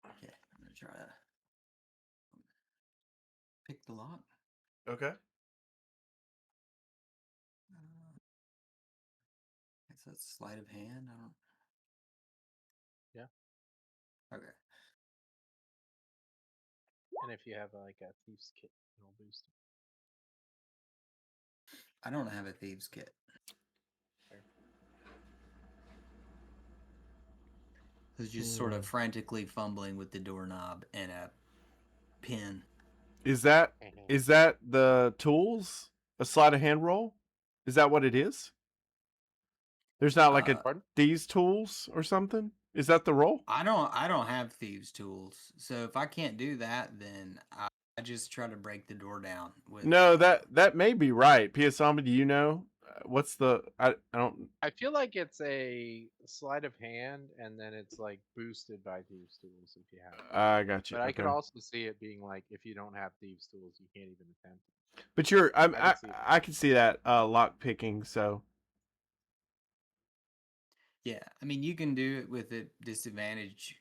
Okay, I'm gonna try to pick the lock.
Okay.
It's a sleight of hand. I don't.
Yeah.
Okay.
And if you have like a thief's kit, it'll boost it.
I don't have a thieves kit. It's just sort of frantically fumbling with the doorknob and a pin.
Is that the tools? A sleight of hand roll? Is that what it is? There's not like a
Pardon?
these tools or something? Is that the roll?
I don't have thieves tools, so if I can't do that, then I just try to break the door down with.
No, that may be right. Piasamba, do you know? What's the I don't
I feel like it's a sleight of hand, and then it's like boosted by thieves' tools if you have it.
I got you.
But I could
Okay.
also see it being like if you don't have thieves' tools, you can't even attempt it.
But
I could see it.
I can see that lock picking, so
Yeah, I mean you can do it with a disadvantage,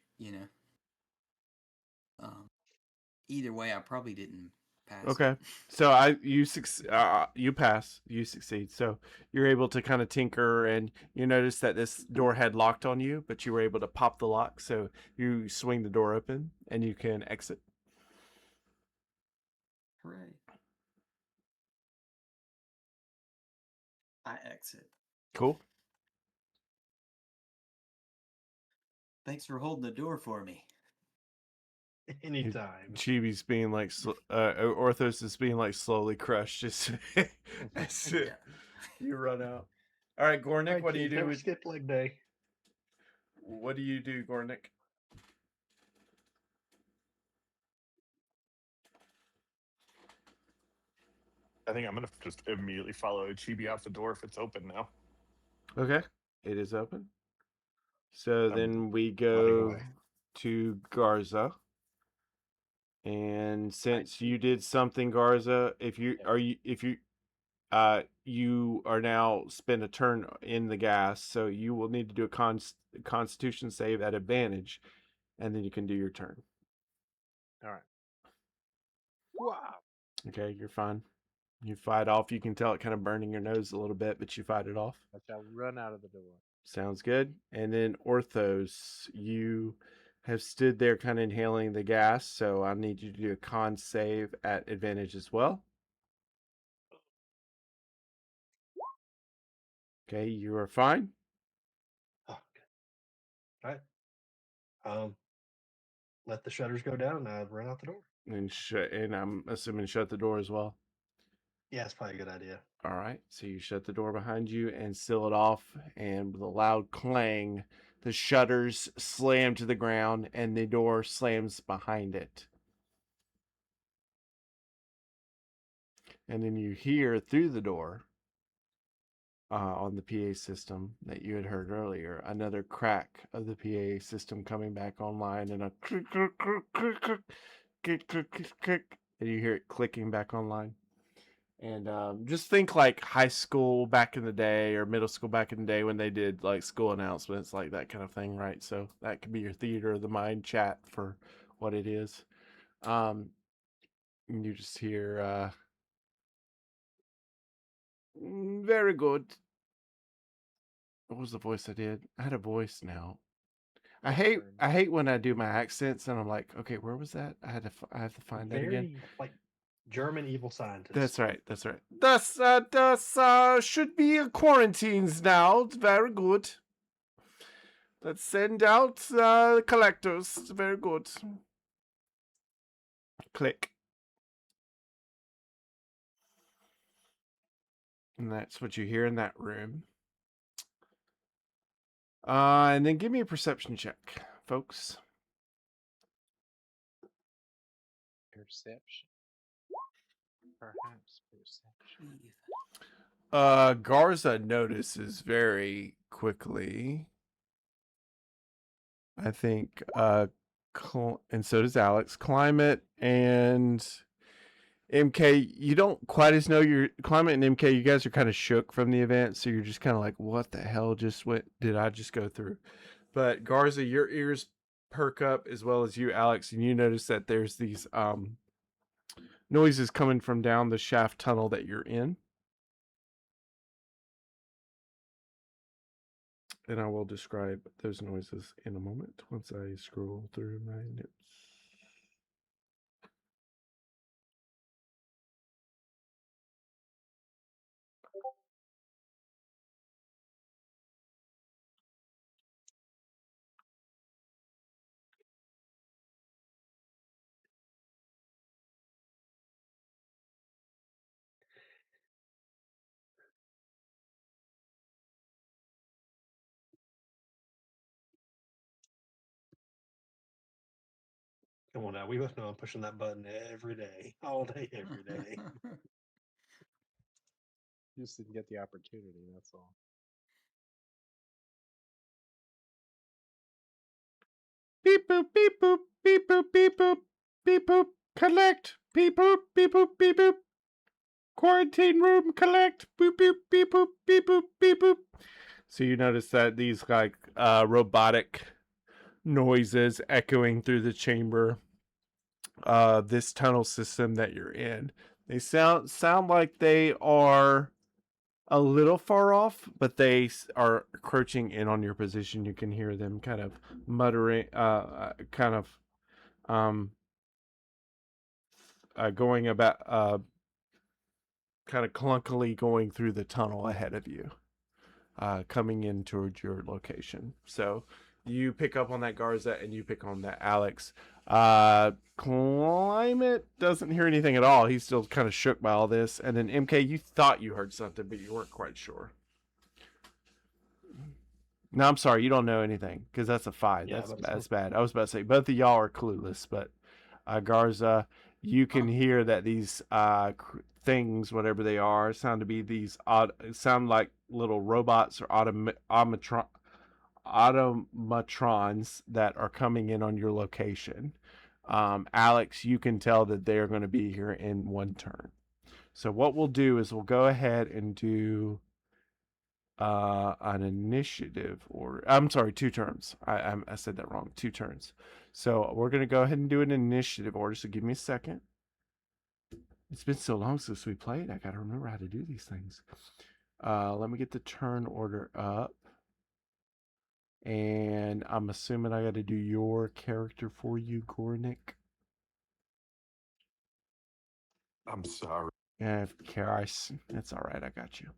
Either way, I probably didn't pass.
okay. So you pass, you succeed. So you're able to kind of tinker, and you notice that this door had locked on you, but you were able to pop the lock. So you swing the door open, and you can exit.
Hooray! I exit.
Cool.
Thanks for holding the door for me.
Anytime.
Chibi's being like, Orthos is being like slowly crushed as, as
Yeah.
you run out. All right, Gornick,
All right,
what do you
kids,
do?
never skip leg day.
What do you do, Gornick?
I think I'm gonna just immediately follow Chibi out the door if it's open now.
Okay, it is open. So
I'm
then we
nodding
go
away.
to Garza. And since you
19.
did something, Garza, if you you are now spend a turn in the gas, so you will need to do a Constitution save at advantage, and then you can do your turn.
All right. Wow.
Okay, you're fine. You fight off. You can tell it kind of burning your nose a little bit, but you fight it off.
I shall run out of the door.
Sounds good. And then Orthos, you have stood there kind of inhaling the gas, so I need you to do a con save at advantage as well. Okay, you are fine.
Oh, good. All right. Let the shutters go down and I run out the door.
And I'm assuming shut the door as well.
Yeah, it's probably a good idea.
All right, so you shut the door behind you and seal it off, and with a loud clang, the shutters slam to the ground and the door slams behind it. And then you hear through the door on the PA system that you had heard earlier, another crack of the PA system coming back online, and a click, click, click, click, click, click, click, click, click, and you hear it clicking back online. And just think like high school back in the day or middle school back in the day when they did like school announcements, like that kind of thing, right? So that could be your theater of the mind chat for what it is. And you just hear, very good. What was the voice I did? I had a voice now. I hate when I do my accents and I'm like, okay, where was that? I have to find that again.
Very like German evil scientist.
That's right. That's right. Das should be quarantines now. Very good. Let's send out collectors. Very good. Click. And that's what you hear in that room. And then give me a perception check, folks.
Perception. Perhaps perception.
Garza notices very quickly. I think, and so does Alex. Climate and MK, you don't quite as know your Climate and MK. You guys are kind of shook from the event, so you're just kind of like, "What the hell did I just go through?" But Garza, your ears perk up as well as you, Alex, and you notice that there's these noises coming from down the shaft tunnel that you're in. And I will describe those noises in a moment once I scroll through my notes.
Come on now, we both know I'm pushing that button every day, all day, every day.
Just didn't get the opportunity, that's all.
Beep boop, beep boop, beep boop, beep boop, beep boop, collect, beep boop, beep boop, beep boop. Quarantine room, collect, boop boop, beep boop, beep boop, beep boop. So you notice that these like robotic noises echoing through the chamber, this tunnel system that you're in. They sound like they are a little far off, but they are crouching in on your position. You can hear them kind of muttering, going about, kind of clunkily going through the tunnel ahead of you, coming in towards your location. So You pick up on that, Garza, and you pick on that, Alex. Climate doesn't hear anything at all. He's still kind of shook by all this. And then MK, you thought you heard something, but you weren't quite sure. No, I'm sorry, you don't know anything because that's a 5.
Yeah,
That's bad. I was about to say both of y'all are clueless, but Garza, you can hear that these things, whatever they are, sound like little robots or automatrons that are coming in on your location. Alex, you can tell that they are going to be here in 1 turn. So what we'll do is we'll go ahead and do an initiative order. I'm sorry, 2 turns. I said that wrong. 2 turns. So we're going to go ahead and do an initiative order. So give me a second. It's been so long since we played. I got to remember how to do these things. Let me get the turn order up. And I'm assuming I got to do your character for you, Gornick.
I'm sorry.
Yeah, Karis. That's all right. I got you.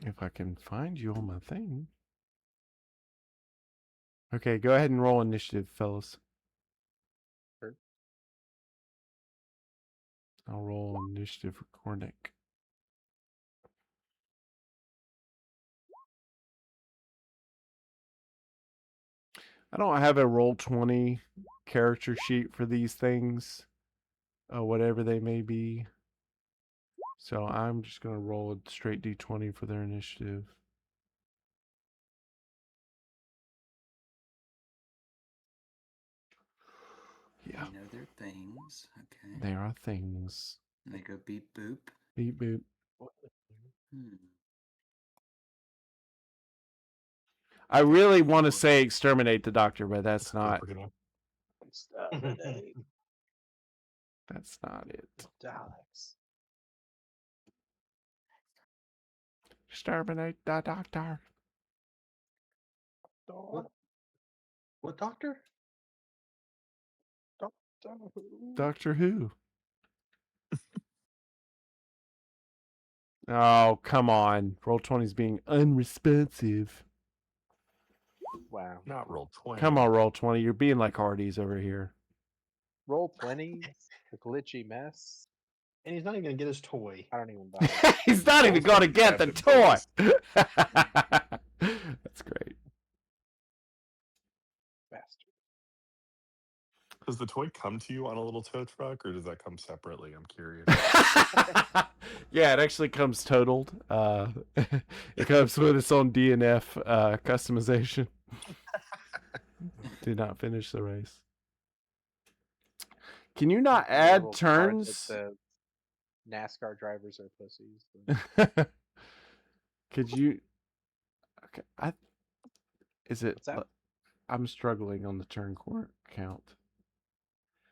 If I can find you on my thing. Okay, go ahead and roll initiative, fellas.
Sure.
I'll roll initiative for Gornick. I don't have a Roll20 character sheet for these things, whatever they may be. So I'm just going to roll a straight D20 for their initiative. Yeah.
You know their things. Okay.
They are things.
And they go beep boop.
Beep boop. I really want to say exterminate the doctor, but that's not.
Exterminate.
That's not it.
Alex.
Exterminate the doctor.
What doctor? Doctor Who.
Doctor Who. Oh, come on. Roll20 is being unresponsive.
Wow.
Not roll 20.
Come on, Roll20. You're being like Hardy's over here.
Roll 20s, a glitchy mess.
And he's not even gonna get his toy.
I don't even buy it.
He's not even going to get the toy. That's great.
Bastard.
Does the toy come to you on a little tow truck, or does that come separately? I'm curious.
Yeah, it actually comes totaled. It comes with its own DNF customization. Did not finish the race. Can you not
The
add
little card that
turns?
says NASCAR drivers are pussies.
Could you? Okay, is it?
What's that?
I'm struggling on the turn count.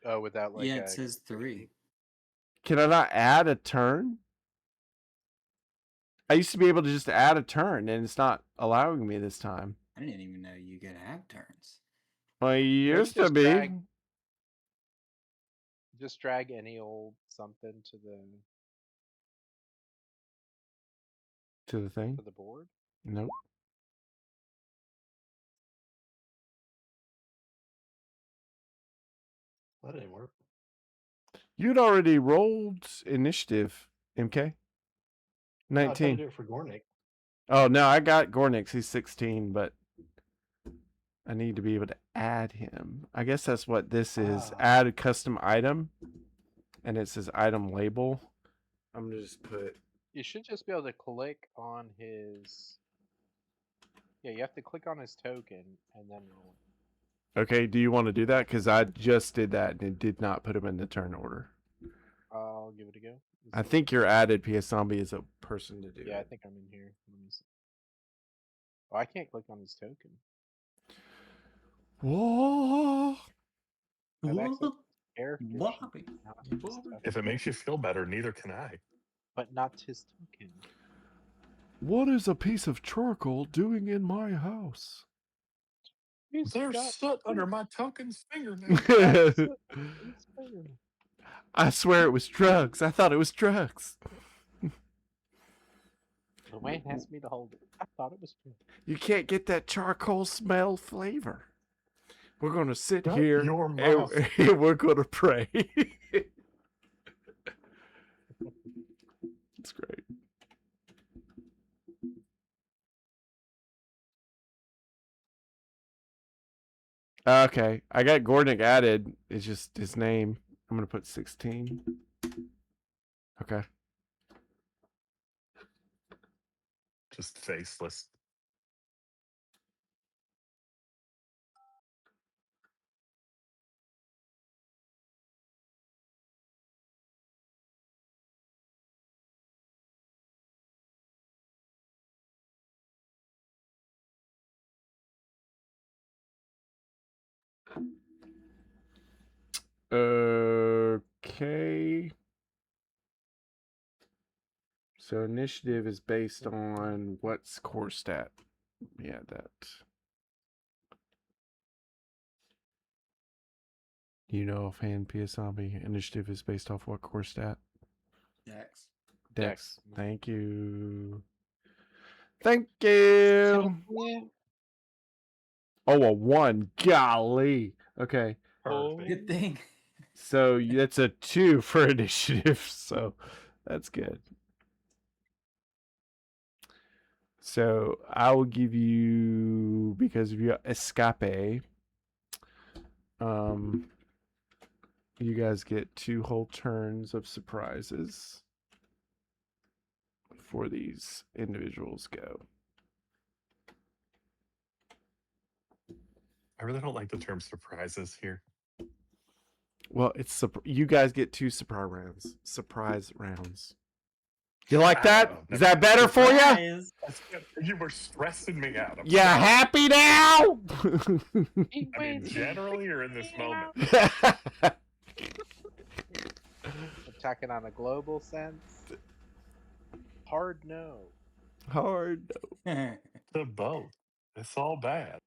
Oh, without like.
Yeah, it says 3.
Can I not add a turn? I used to be able to just add a turn, and it's not allowing me this time.
I didn't even know you could have turns.
Well, it used to
just
be.
Just drag any old something to
To the thing?
the board.
Nope.
That didn't work.
You'd already rolled initiative, MK.
No, I tried to
19.
do it for Gornick.
Oh, no, I got Gornick's. He's 16, but I need to be able to add him. I guess that's what this is. Add a custom item, and it says item label. I'm going to just put...
You should just be able to click on his. Yeah, you have to click on his token and then roll.
Okay, do you want to do that? Because I just did that, and it did not put him in the turn order.
I'll give it a go.
I think your added PS Zombie is a person to do
Yeah, I
it.
think I'm in here. Let me see. Oh, I can't click on his token.
Whoa!
I've access to character
Bobby.
sheet, not his token.
If it makes you feel better, neither can I.
But not his token.
What is a piece of charcoal doing in my house?
He's
There's
got
soot under
soot.
my token's fingernail.
Got soot under his fingernail.
I swear it was drugs. I thought it was drugs.
The man asked me to hold it. I thought it was true.
You can't get that charcoal smell flavor. We're going to sit
Shut
here
your
and
mouth.
we're going to pray. It's great. Okay, I got Gornick added. It's just his name. I'm going to put 16. Okay.
Just faceless.
Okay. So initiative is based on what's core stat? Yeah, that. You know offhand, PS Zombie, initiative is based off what core stat?
Dex.
Dex.
Dex.
Thank you. Thank you.
Yeah.
Oh, a 1. Golly. Okay.
Perfect.
Good thing.
So that's a 2 for initiative. So that's good. So I will give you, because of your escape, you guys get 2 whole turns of surprises before these individuals go.
I really don't like the term surprises here.
Well, it's you guys get 2 surprise rounds. Surprise rounds. You like that?
Oh,
Is that better for you?
Surprise.
You were stressing me out. I'm
You
sorry.
happy now?
I mean, generally, or in this moment.
Attacking on a global sense. Hard no.
Hard.
To both. It's all bad.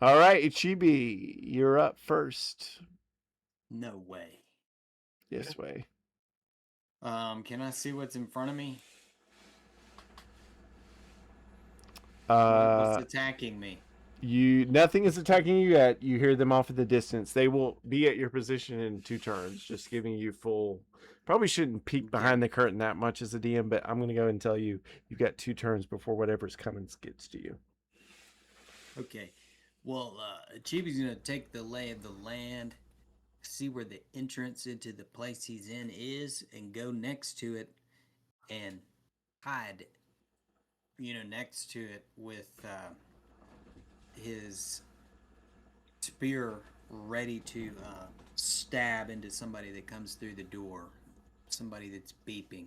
All right, Ichibi, you're up first.
No way.
This way.
Can I see what's in front of me?
Uh,
What's attacking me?
nothing is attacking you yet. You hear them off in the distance. They will be at your position in 2 turns, just giving you full. Probably shouldn't peek behind the curtain that much as a DM, but I'm gonna go and tell you you've got 2 turns before whatever's coming gets to you.
Okay. Well, Chibi's gonna take the lay of the land, see where the entrance into the place he's in is, and go next to it and hide. Next to it with his spear ready to stab into somebody that comes through the door, somebody that's beeping.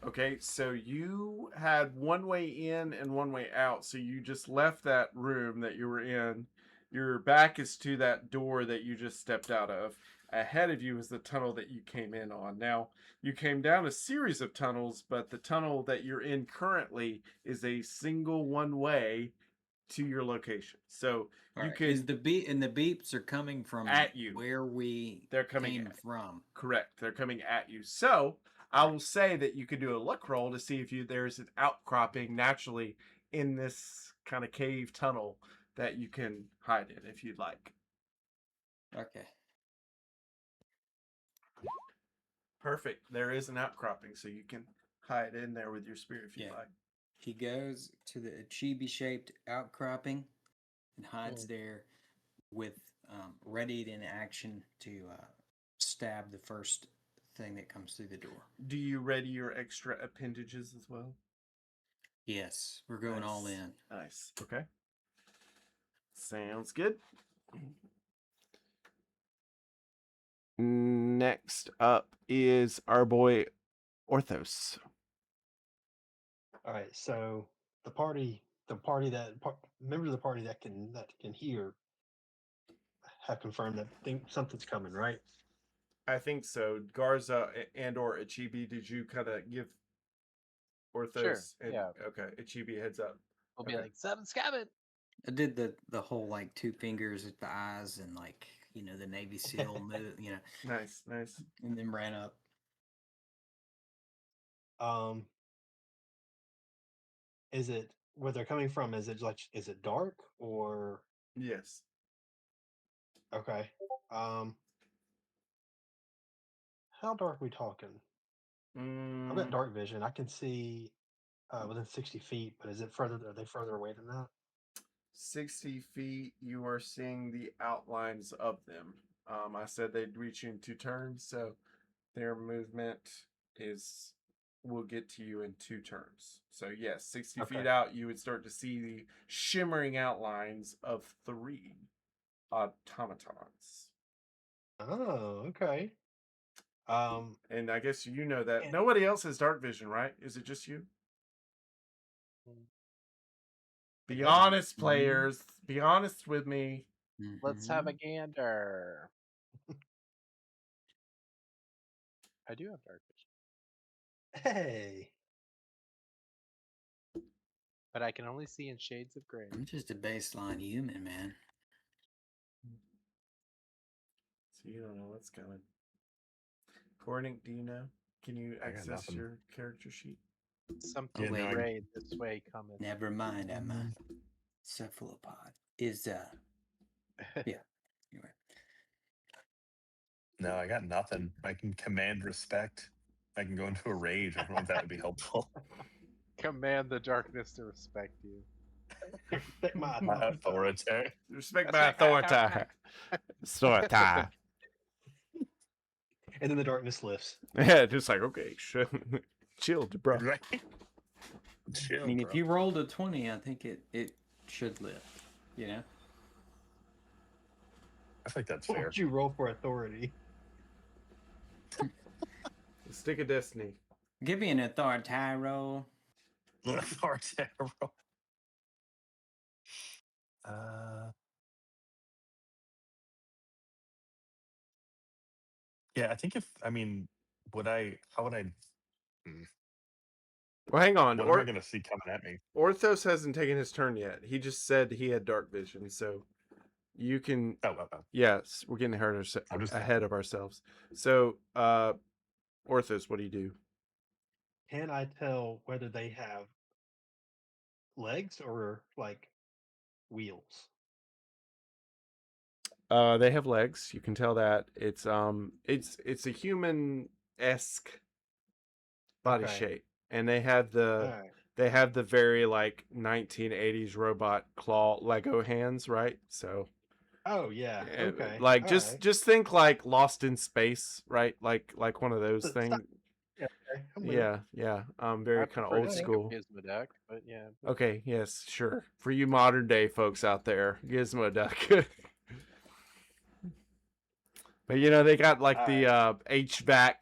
Okay, so you had one way in and one way out. So you just left that room that you were in. Your back is to that door that you just stepped out of. Ahead of you is the tunnel that you came in on. Now, you came down a series of tunnels, but the tunnel that you're in currently is a single one way to your location. So
All
you
right.
can.
Is the beeps are coming from
At you.
where we
They're coming
came from.
Correct. They're coming at you. So I will say that you could do a luck roll to see if there's an outcropping naturally in this kind of cave tunnel that you can hide in if you'd like.
Okay.
Perfect. There is an outcropping, so you can hide in there with your spear if you'd like.
He goes to the chibi-shaped outcropping and hides there with readied in action to stab the first thing that comes through the door.
Do you ready your extra appendages as well?
Yes, we're going all in.
Nice. Okay. Sounds good. Next up is our boy Orthos.
All right, so members of the party that can hear have confirmed that something's coming, right?
I think so. Garza and or Ichibi, did you kind of give Orthos?
Sure, yeah.
Okay, Ichibi heads up.
We'll be
Okay.
like, something's coming.
I did the whole like 2 fingers at the eyes and like the Navy SEAL move,
Nice.
and then ran up.
Is it where they're coming from? Is it dark or
Yes.
okay? How dark we talking? I've got dark vision. I can see within 60 feet, but is it further? Are they further away than that?
60 feet, you are seeing the outlines of them. I said they'd reach you in 2 turns, so their movement will get to you in 2 turns. So yes, 60 feet
Okay.
out, you would start to see the shimmering outlines of 3 automatons.
Oh, okay.
And I guess you know that
And-
nobody else has dark vision, right? Is it just you? Be
Yeah.
honest, players. Be honest with me.
Let's have a
Mhm.
gander. I do have dark vision,
hey,
but I can only see in shades of gray.
I'm just a baseline human, man.
So you don't know what's coming. Cornick, do you know? Can you
I got
access
nothing.
your character sheet?
Something
Oh, wait.
gray this way cometh.
Never mind, I'm a cephalopod. Is yeah. Anyway.
No, I got nothing. I can command respect. I can go into a rage. I don't know if that would be helpful.
Command the darkness to respect you.
respect my
My
authority.
authority.
Respect my authority. Authority.
And then the darkness lifts.
Yeah, just like, okay, chill, bro.
Right?
I
Chill,
mean,
bro.
if you rolled a 20, I think it should lift,
I think that's
What
fair.
would you roll for authority?
The stick of destiny.
Give me an authority roll.
Authority roll. Uh, yeah, I think how would I?
Well, hang on.
What am I going to see coming at me?
Orthos hasn't taken his turn yet. He just said he had dark vision, so you can.
Oh.
Yes, we're getting ahead of ourselves. So, Orthos, what do you do?
Can I tell whether they have legs or like wheels?
They have legs. You can tell that it's a human-esque body
Okay.
shape, and they have the
Alright.
very like 1980s robot claw Lego hands, right? So
Oh yeah. Okay.
like
Alright.
just think like Lost in Space, right? Like one of those
So-
things.
Yeah, okay. I'm with it.
Yeah. Very
I
kind of
prefer
old
to think
school.
of Gizmo Duck, but yeah.
Okay, yes, sure. For you modern day folks out there, Gizmo Duck. But they got like the HVAC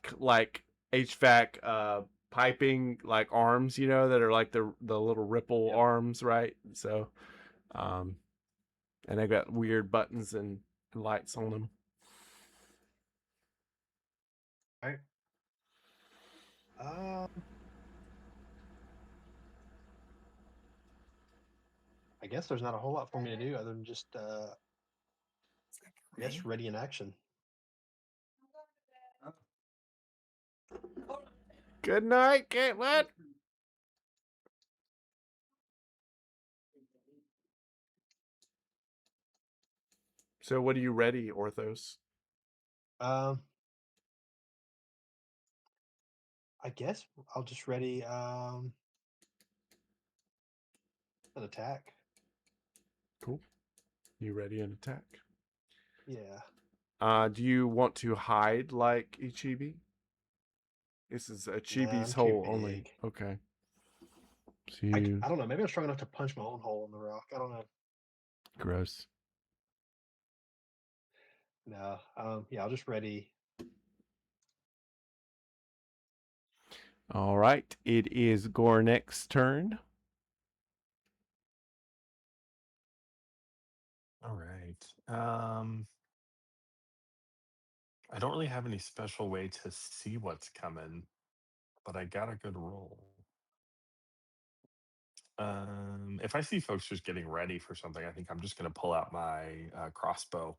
piping like arms, that are like the little ripple
Yep.
arms, right? So and they got weird buttons and lights on them.
Alright. I guess there's not a whole lot for me to do other than just I guess ready in action.
Good night, Caitlin. So what are you ready, Orthos?
I guess I'll just ready an attack.
Cool. You ready an attack?
Yeah.
Do you want to hide like Ichibi? This is
Nah,
Ichibi's
I'm too
hole only.
big.
Okay. So
I
you
don't know. Maybe I'm strong enough to punch my own hole in the rock. I don't know.
gross.
No. Yeah, I'll just ready.
All right. It is Gornick's turn.
All right. I don't really have any special way to see what's coming, but I got a good roll. If I see folks just getting ready for something, I think I'm just going to pull out my crossbow.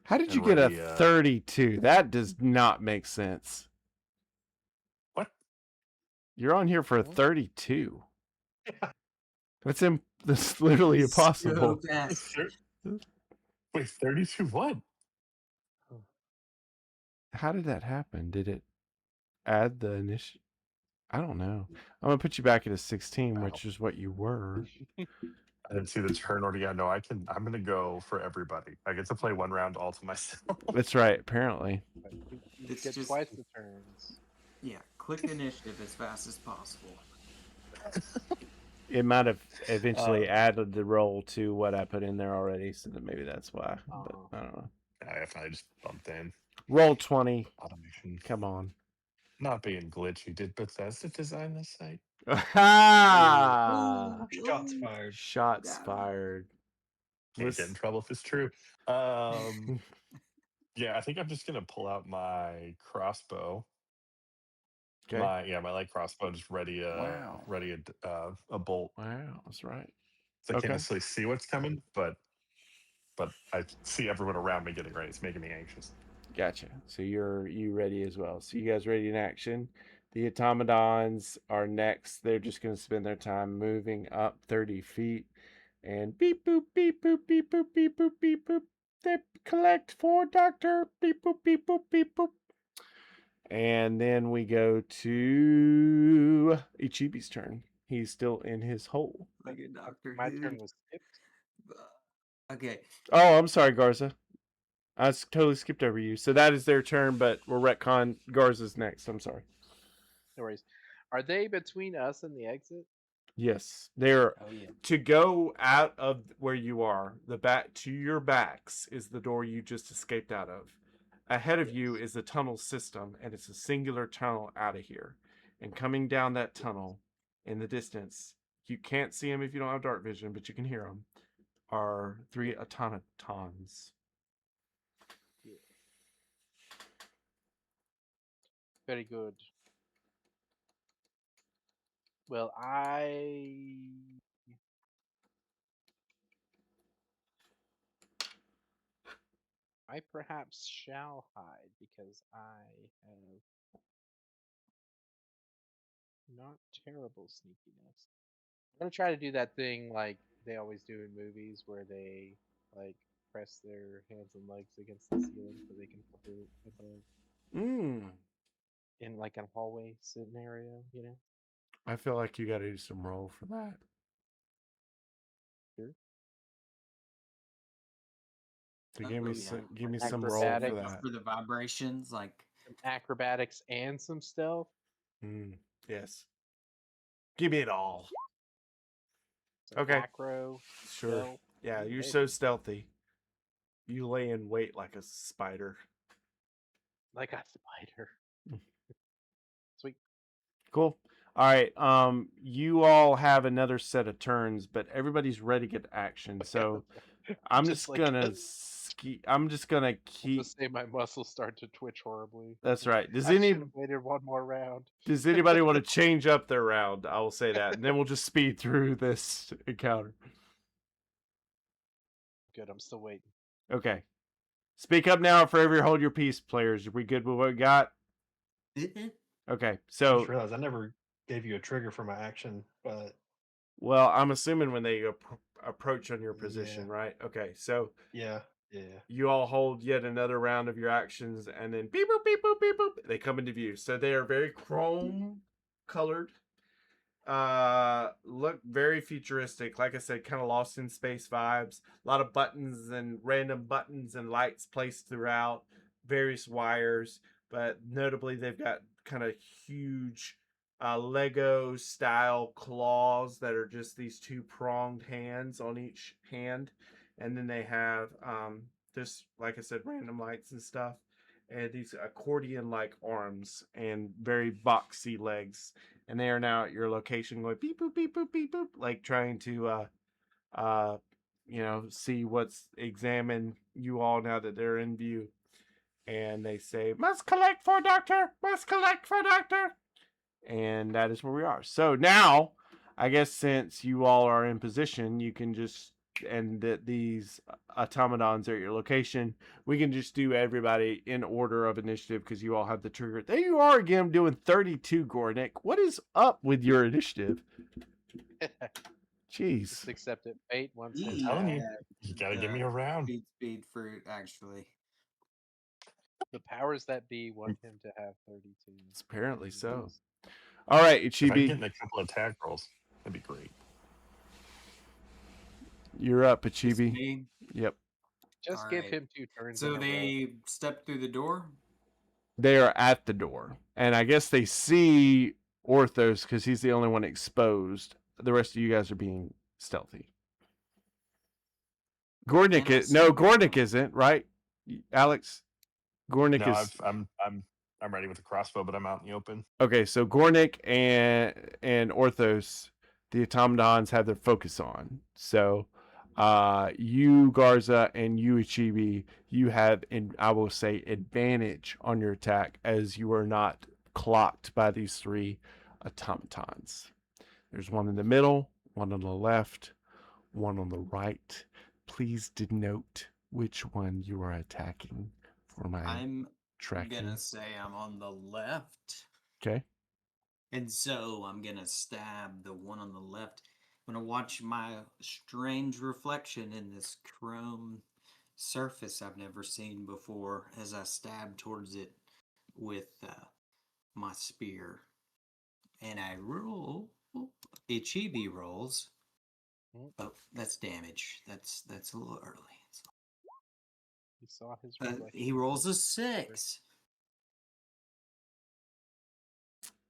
How did you
And
get a
ready,
32? That does not make sense.
What?
You're on here for a
What?
32. That's literally impossible.
So fast.
Wait, 32 what?
How did that happen? Did it add the initial? I don't know. I'm gonna put you back at a 16,
Wow.
which is what you were.
I didn't see the turn order. Yeah, no, I'm gonna go for everybody. I get to play one round all to myself.
That's right. Apparently,
But you
It's
get
just-
twice the turns.
Yeah, click initiative as fast as possible.
it might have eventually added the roll to what I put in there already, so that maybe that's why. But I don't know.
I just bumped in.
Roll 20.
Automation.
Come on.
Not being glitchy. Did Bethesda design this site?
Ha!
Shots fired.
Shots fired.
Can't get in trouble if it's true. Yeah, I think I'm just gonna pull out my crossbow.
Okay.
My light crossbow, just ready a bolt.
Wow, that's right.
So I
Okay.
can't necessarily see what's coming, but I see everyone around me getting ready. It's making me anxious.
Gotcha. So you ready as well. So you guys ready in action? The automatons are next. They're just going to spend their time moving up 30 feet. And beep boop beep boop beep boop beep boop beep boop. They collect for doctor. Beep boop beep boop beep boop. And then we go to Ichibi's turn. He's still in his hole.
Like a Doctor
My
Who.
turn was skipped.
Okay.
Oh, I'm sorry, Garza. I totally skipped over you. So that is their turn, but we're retcon. Garza's next. I'm sorry.
No worries. Are they between us and the exit?
Yes, they're
Oh yeah.
to go out of where you are. The back to your backs is the door you just escaped out of. Ahead of you is the tunnel system, and it's a singular tunnel out of here. And coming down that tunnel, in the distance, you can't see them if you don't have dark vision, but you can hear them. Are 3 automatons.
Very good. Well, I perhaps shall hide because I have not terrible sneakiness. I'm gonna try to do that thing like they always do in movies where they like press their hands and legs against the ceiling so they can hover above in like a hallway scenario, you know?
I feel like you got to do some roll for that.
Sure.
So
Oh,
give me
yeah.
give me some roll for
Acrobatics.
that.
For the vibrations, like
Some acrobatics and some stealth.
Yes. Give me it all.
Some
Okay.
acro.
Sure.
Stealth.
Yeah, you're
Hey.
so stealthy. You lay in wait like a spider.
Like a spider. Sweet.
Cool. All right. You all have another set of turns, but everybody's ready to get action. So I'm just
like
gonna I'm just gonna keep.
Just say my muscles start to twitch horribly.
That's right.
I should have waited one more round.
Does anybody want to change up their round? I will say that, and then we'll just speed through this encounter.
Good, I'm still waiting.
Okay. Speak up now or forever hold your peace, players. Are we good with what we got? Okay,
I
so
just realized I never gave you a trigger for my action, but
well, I'm assuming when they approach on your position, right? Okay, so
yeah.
you all hold yet another round of your actions, and then beep boop beep boop beep boop, they come into view. So they are very chrome colored. Look very futuristic. Like I said, kind of Lost in Space vibes. A lot of buttons and random buttons and lights placed throughout, various wires, but notably they've got kind of huge Lego style claws that are just these 2-pronged hands on each hand, and then they have just like I said, random lights and stuff, and these accordion like arms and very boxy legs. And they are now at your location going beep boop beep boop beep boop, like trying to see what's examine you all now that they're in view. And they say, must collect for doctor, must collect for doctor. And that is where we are. So now I guess since you all are in position, you can just, and that these automatons are at your location, we can just do everybody in order of initiative because you all have the trigger. There you are again doing 32, Gornick. What is up with your initiative? Jeez.
Just accept it. Fate wants him
I'm
to
telling
have
you, you gotta give me a round.
Speed fruit, actually.
the powers that be want him to have 32.
It's apparently
He
so.
does.
All right,
If I can
Ichibi,
get in a couple of attack rolls, that'd be great.
you're up,
It's
Ichibi.
me.
Yep.
Just
All
give
right.
him 2 turns
So
in a row.
they step through the door.
They are at the door, and I guess they see Orthos because he's the only one exposed. The rest of you guys are being stealthy. Gornick
And I
is no,
see-
Gornick isn't right, Alex. Gornick
No,
is
I'm ready with a crossbow, but I'm out in the open.
okay. So Gornick and Orthos, the automatons have their focus on. So, you Garza and you Ichibi, you have, and I will say, advantage on your attack as you are not clocked by these 3 automatons. There's one in the middle, one on the left, one on the right. Please denote which one you are attacking for my
I'm
tracking.
gonna say I'm on the left,
Okay.
and so I'm gonna stab the one on the left. I'm gonna watch my strange reflection in this chrome surface I've never seen before as I stab towards it with my spear, and I roll. Ichibi rolls.
Mm.
Oh, that's damage. That's a little early.
He saw his reflection.
He rolls a 6.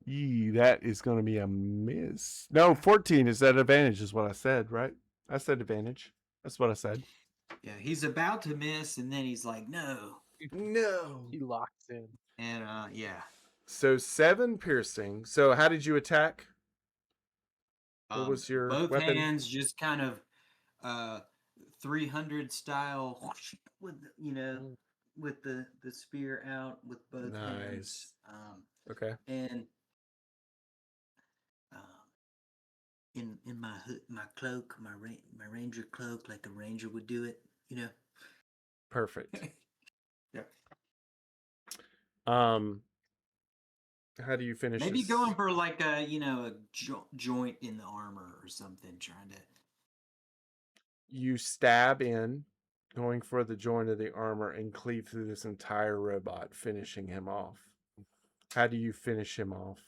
Yee, that is going to be a miss. No, 14 is that advantage, is what I said, right? I said advantage. That's what I said.
Yeah, he's about to miss, and then he's like, "No."
No.
He locks in.
And yeah.
So 7 piercing. So how did you attack? What was your
both
weapon?
hands just kind of 300 style with with the spear out with both hands.
Okay.
And in my my cloak, my ranger cloak, like a ranger would do it,
Perfect.
Yep.
How do you finish
Maybe
this?
going for like a a joint in the armor or something, trying to.
You stab in, going for the joint of the armor, and cleave through this entire robot, finishing him off. How do you finish him off?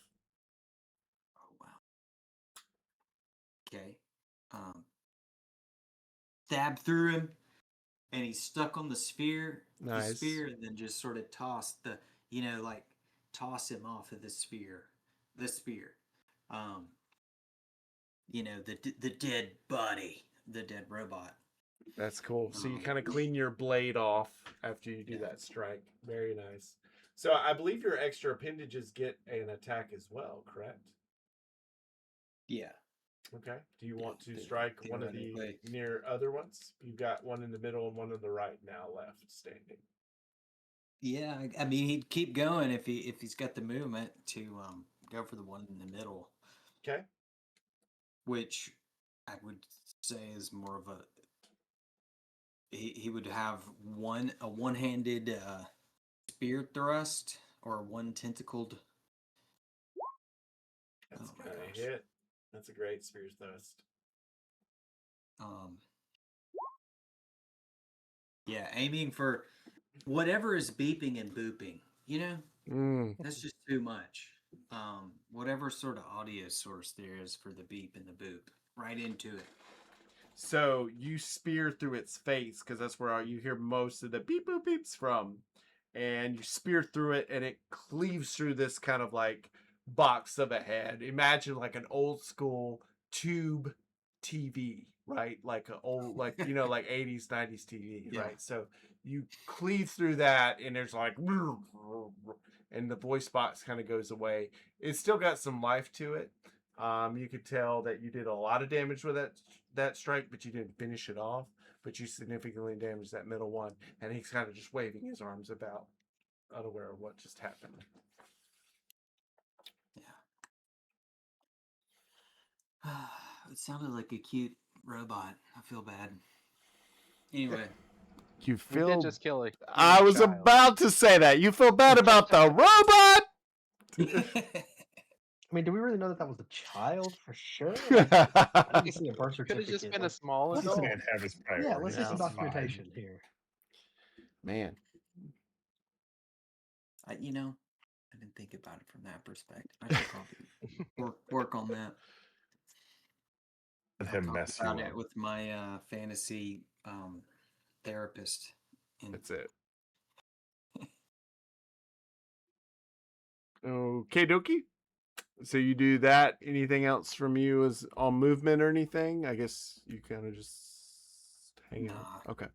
Oh wow. Okay. Stab through him, and he's stuck on the spear.
Nice.
The spear, and then just sort of toss like toss him off of the spear. The spear. The dead body, the dead robot.
That's cool. So you kind of clean your blade off after you do
Yeah.
that strike. Very nice. So I believe your extra appendages get an attack as well, correct?
Yeah.
Okay. Do you want to
the-
strike one of the
theoretically.
near other ones? You've got one in the middle and one on the right now left standing.
Yeah, I mean he'd keep going if he's got the movement to go for the one in the middle,
Okay.
which I would say is more of a he would have a one-handed spear thrust or one tentacled.
That's
Oh my
gonna
gosh.
hit. That's a great spear thrust.
Yeah, aiming for whatever is beeping and booping, that's just too much. Whatever sort of audio source there is for the beep and the boop, right into it.
So you spear through its face because that's where you hear most of the beep boop beeps from, and you spear through it, and it cleaves through this kind of like box of a head. Imagine like an old school tube TV, right? Like an old, like like 80s, 90s TV,
Yeah.
right? So you cleave through that, and there's like, and the voice box kind of goes away. It's still got some life to it. You could tell that you did a lot of damage with that strike, but you didn't finish it off. But you significantly damaged that middle one, and he's kind of just waving his arms about, unaware of what just happened.
Yeah. it sounded like a cute robot. I feel bad. Anyway.
You
We
feel.
did just kill a
I
human
was
child.
about to say that. You feel bad about the robot?
I mean, do we really know that that was a child for sure? Like, I need to see a birth
Could have
certificate.
just been a
like,
small
let's
adult.
see-
Man have his
yeah,
priorities.
let's see some
Yeah.
It's fine.
documentation here.
Man.
I didn't think about it from that perspective. I should probably work on that.
Let
I'll
him
talk
mess you
about
up.
it with my fantasy therapist.
That's it. Okay, dokie. So you do that. Anything else from you is on movement or anything? I guess you kind of just hang out.
Nah.
Okay.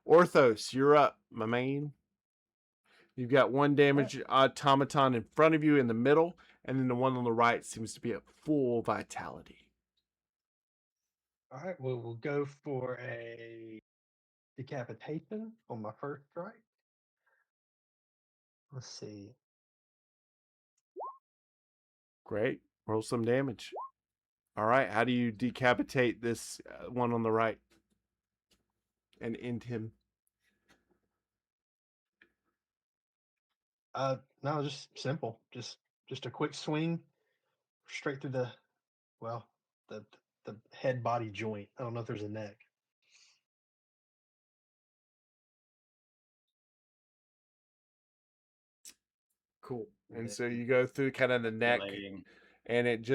Orthos, you're up, my man. You've got one damage automaton in front of you in the middle, and then the one on the right seems to be at full vitality.
All right, well, we'll go for a decapitation on my first strike. Let's see.
Great. Roll some damage. All right. How do you decapitate this one on the right and end him?
No, just simple. Just a quick swing straight through the the head body joint. I don't know if there's a neck.
Cool. And so you go through kind of the neck,
Relating.
and it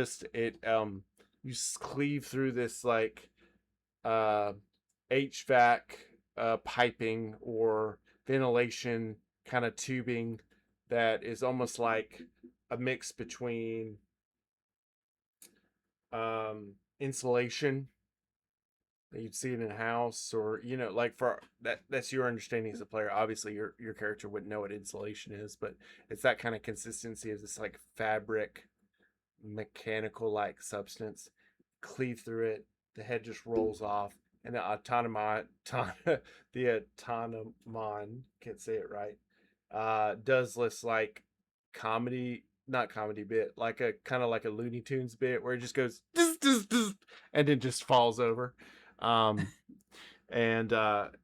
you cleave through this like HVAC piping or ventilation kind of tubing that is almost like a mix between insulation that you'd see in a house, or like for that's your understanding as a player. Obviously your character wouldn't know what insulation is, but it's that kind of consistency of this like fabric mechanical like substance. Cleave through it, the head just rolls off, and the autonomon can't say it right, does this like not comedy bit, like a kind of like a Looney Tunes bit where it just goes and then just falls over. And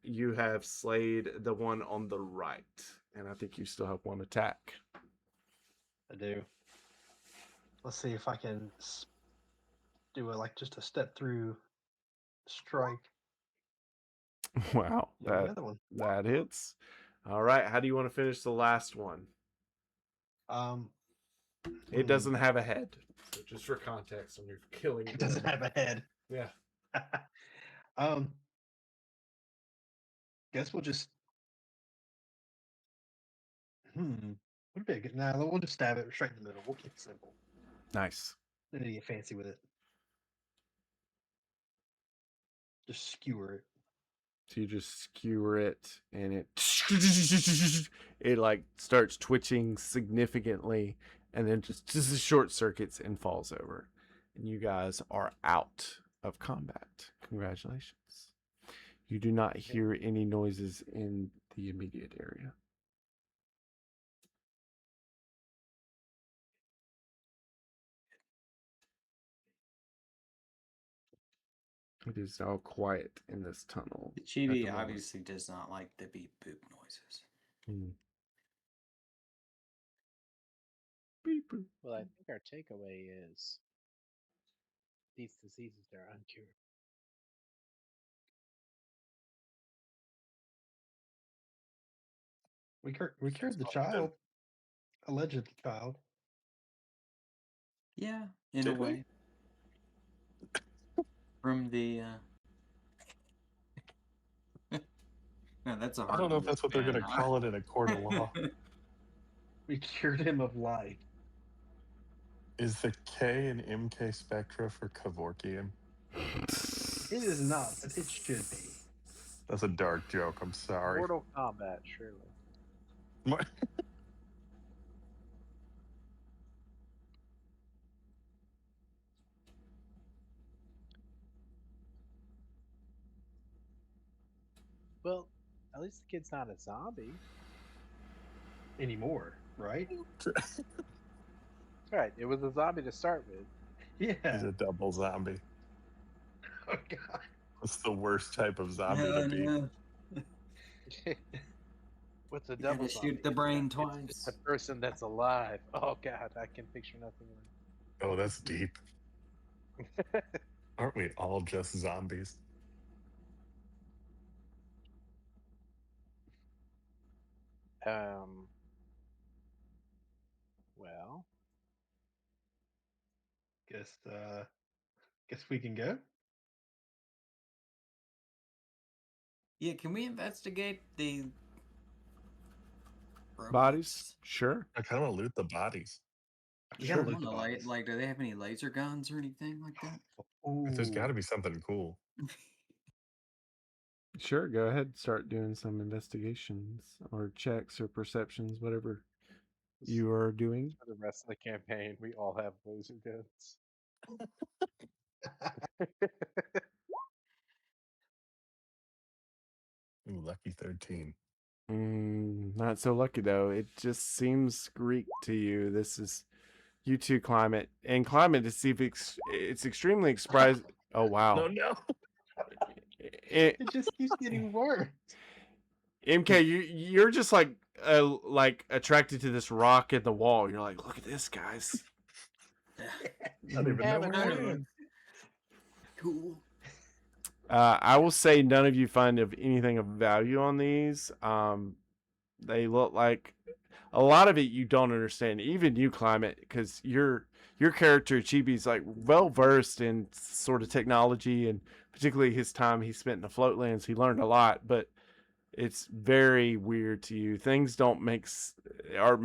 you have slayed the one on the right, and I think you still have one attack.
I do. Let's see if I can do just a step through strike.
Wow,
Do the other one.
that hits. All right, how do you want to finish the last one? It doesn't have a head, so just for context, when you're killing
It doesn't have a head.
Yeah.
Guess we'll just. Would be a good. Nah, we'll just stab it straight in the middle. We'll keep it simple.
Nice.
Don't need to get fancy with it. Just skewer it.
So you just skewer it, and it like starts twitching significantly, and then just short circuits and falls over, and you guys are out of combat. Congratulations. You do not hear any noises in the immediate area. It is all quiet in this tunnel.
The
at the
chibi
moment.
obviously does not like the beep boop noises.
Beep, boop.
Well, I think our takeaway is these diseases are uncurable.
We cured the child, alleged child.
Yeah, in
Did
a
we?
way. From the no, that's a hard
I don't know if
one
that's what they're
spin,
going to
huh?
call it in a court of law.
We cured him of life.
Is the K and MK spectra for Kevorkian?
It is not, but it should be.
That's a dark joke. I'm sorry.
Mortal Kombat, surely.
What?
Well, at least the kid's not a zombie.
Anymore, right?
Right, it was a zombie to start with.
He's
Yeah.
a double zombie.
Oh god.
That's the worst type of zombie to
No,
be.
no.
What's a
You
double
gotta
zombie?
shoot the
It's
brain
it's a
twice.
person that's alive. Oh god, I can picture nothing
Oh, that's deep.
worse.
Aren't we all just zombies?
um. Well,
Guess we can go.
Yeah, can we investigate the
Bodies?
robots?
Sure.
I kind of want to loot the bodies.
We
Yeah,
gotta
I
loot
want
the
to
bodies.
like, do they have any laser guns or anything like that?
There's got to
Ooh.
be something cool.
Sure, go ahead. Start doing some investigations or checks or perceptions, whatever you are doing.
for the rest of the campaign, we all have laser guns.
Ooh, lucky 13.
Not so lucky though. It just seems Greek to you. This is U2 climate, and climate is it's extremely surprised. Oh wow.
No, no.
It,
It just keeps getting worse.
MK, you're just like attracted to this rock in the wall. You're like, look at this, guys.
I don't even know
Haven't
where I
heard.
am.
Cool.
I will say none of you find of anything of value on these. They look like a lot of it you don't understand. Even you, climate, because your character Chibi's like well versed in sort of technology and particularly his time he spent in the floatlands. He learned a lot, but it's very weird to you. Things don't make are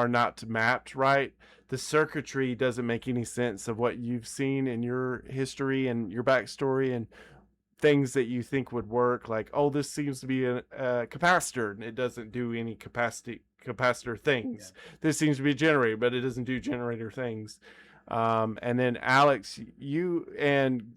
not mapped right. The circuitry doesn't make any sense of what you've seen in your history and your backstory and things that you think would work. Like, oh, this seems to be a capacitor, and it doesn't do any capacitor things.
Yeah.
This seems to be a generator, but it doesn't do generator things. And then Alex, you and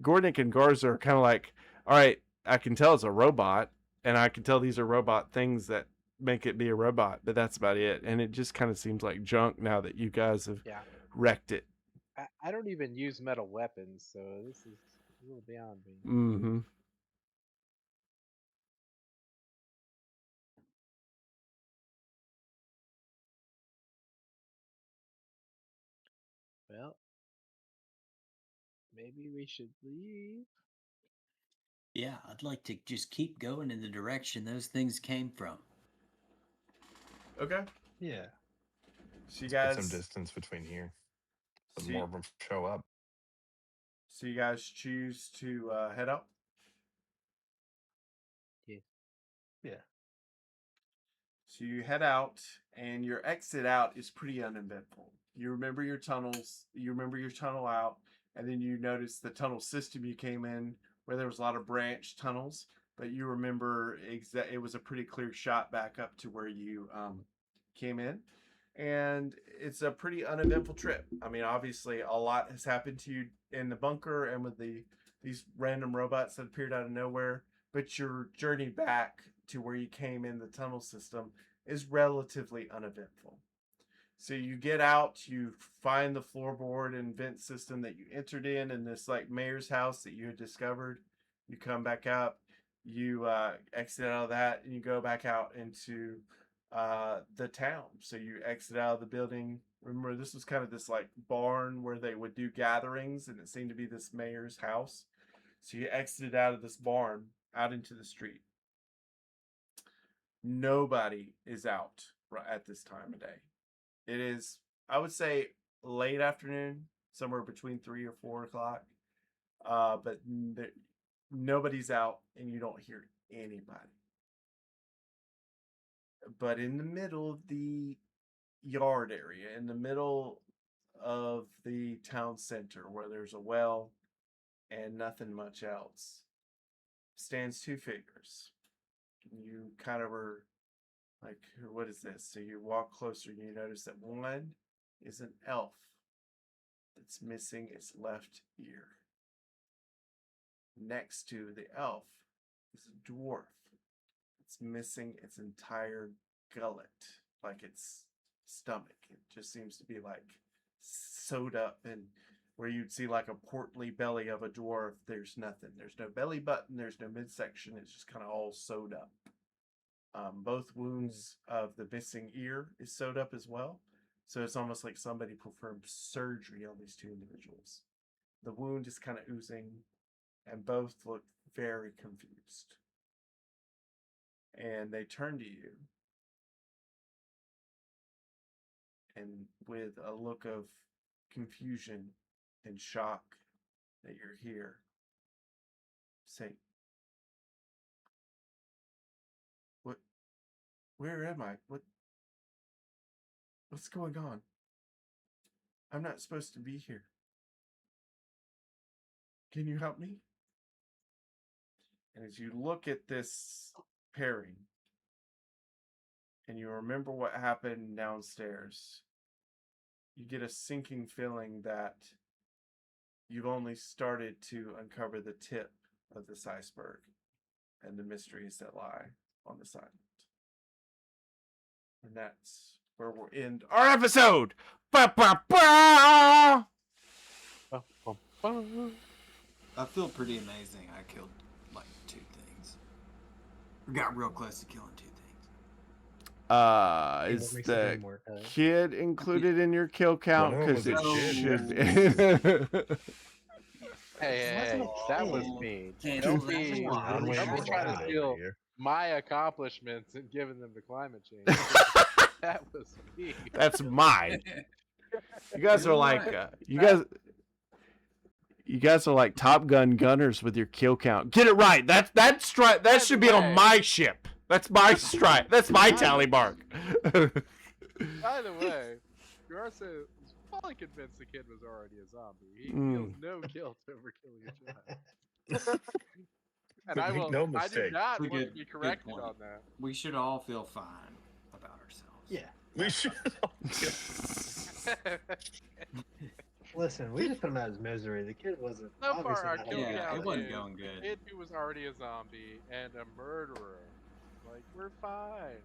Gordon and Garza are kind of like, all right, I can tell it's a robot, and I can tell these are robot things that make it be a robot, but that's about it. And it just kind of seems like junk now that you guys have
Yeah,
wrecked it.
I don't even use metal weapons, so this is a little beyond me.
Mm-hmm.
Well, maybe we should leave.
Yeah, I'd like to just keep going in the direction those things came from.
Okay.
Yeah.
So you
Put some
guys,
distance between here. But
so
more
you,
of them show up.
so you guys choose to head out.
Yeah.
Yeah.
So you head out, and your exit out is pretty uneventful. You remember your tunnels. You remember your tunnel out, and then you notice the tunnel system you came in, where there was a lot of branch tunnels. But you remember it was a pretty clear shot back up to where you came in, and it's a pretty uneventful trip. I mean, obviously, a lot has happened to you in the bunker and with these random robots that appeared out of nowhere. But your journey back to where you came in the tunnel system is relatively uneventful. So you get out, you find the floorboard and vent system that you entered in this like mayor's house that you had discovered. You come back up, you exit out of that, and you go back out into the town. So you exit out of the building. Remember, this was kind of this like barn where they would do gatherings, and it seemed to be this mayor's house. So you exited out of this barn out into the street. Nobody is out at this time of day. It is, I would say, late afternoon, somewhere between 3 or 4 o'clock. But nobody's out, and you don't hear anybody. But in the middle of the yard area, in the middle of the town center, where there's a well and nothing much else, stands two figures. You kind of are like, what is this? So you walk closer and you notice that one is an elf that's missing its left ear. Next to the elf is a dwarf that's missing its entire gullet, like its stomach. It just seems to be like sewed up and where you'd see like a portly belly of a dwarf, there's nothing. There's no belly button, there's no midsection. It's just kind of all sewed up. Both wounds of the missing ear is sewed up as well. So it's almost like somebody performed surgery on these two individuals. The wound is kind of oozing, and both look very confused. And they turn to you, and with a look of confusion and shock that you're here, say, "What? Where am I? What's going on? I'm not supposed to be here. Can you help me?" And as you look at this pairing, and you remember what happened downstairs, you get a sinking feeling that you've only started to uncover the tip of this iceberg and the mysteries that lie on the side. And that's where we'll end our episode. Ba, ba, ba!
I feel pretty amazing. I killed like 2 things. We got real close to killing 2 things.
Is the kid included in your kill count?
One of
Because
them
it
was a
should be.
Hey, that was me.
Can't
Don't
do
be,
that.
don't be
Really
trying to
over
steal
here.
my accomplishments and giving them to climate change. That was me.
That's mine. You guys are like you guys are like Top Gun gunners with your kill count. Get it right. That should be on my ship. That's my strike. That's my tally mark.
By the way, Garza was fully convinced the kid was already a zombie. He feels no guilt over killing a child. And
But
I
make
will.
no
I do
mistake.
not
Good-
want to be
good
corrected
point.
on that.
We should all feel fine about ourselves.
Yeah.
We should.
Listen, we just put him out of his misery. The kid wasn't.
So far,
obviously
our
not
kill
happy.
Yeah,
count
it wasn't
is
going
a
good.
kid who was already a zombie and a murderer. Like, we're fine.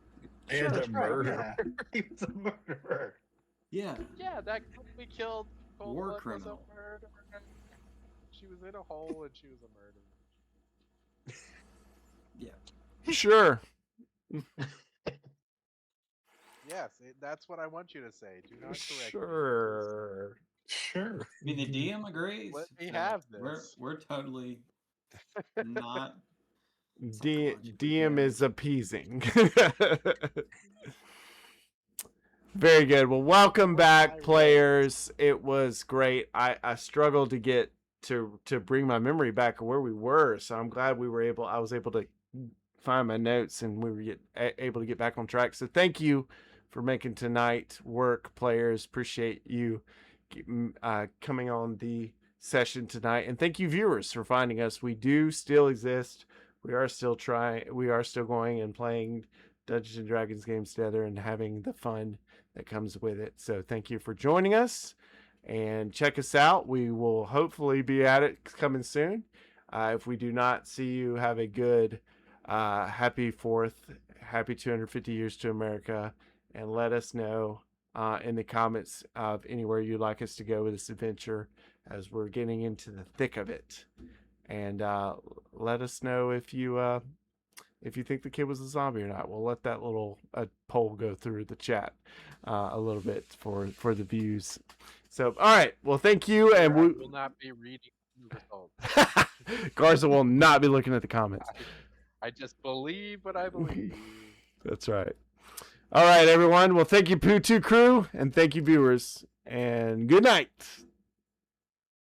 And a
That's right,
murderer.
yeah. He was a murderer.
Yeah.
Yeah, that kid we killed. Cold
War
Blood
criminal.
Was a murderer. She was in a hole and she was a murderer.
Sure.
Yes, that's what I want you to say. Do not correct me.
Sure.
Sure.
I mean, the DM agrees.
Let me
so
have
We're
this.
totally not.
DM is appeasing. Very good. Well, welcome back, players. It was great. I struggled to get to bring my memory back of where we were, so I'm glad I was able to find my notes and we were able to get back on track. So thank you for making tonight work, players. Appreciate you coming on the session tonight, and thank you, viewers, for finding us. We do still exist. We are still going and playing Dungeons and Dragons games together and having the fun that comes with it. So thank you for joining us, and check us out. We will hopefully be at it coming soon. If we do not see you, have a good happy 4th, happy 250 years to America, and let us know in the comments of anywhere you'd like us to go with this adventure as we're getting into the thick of it. And let us know if you think the kid was a zombie or not. We'll let that little poll go through the chat a little bit for the views. So, all right. Well, thank you, and we
will not be reading the results.
Garza will not be looking at the comments.
I just believe what I believe.
That's right. All right, everyone. Well, thank you, PU2 Cru, and thank you, viewers, and good night.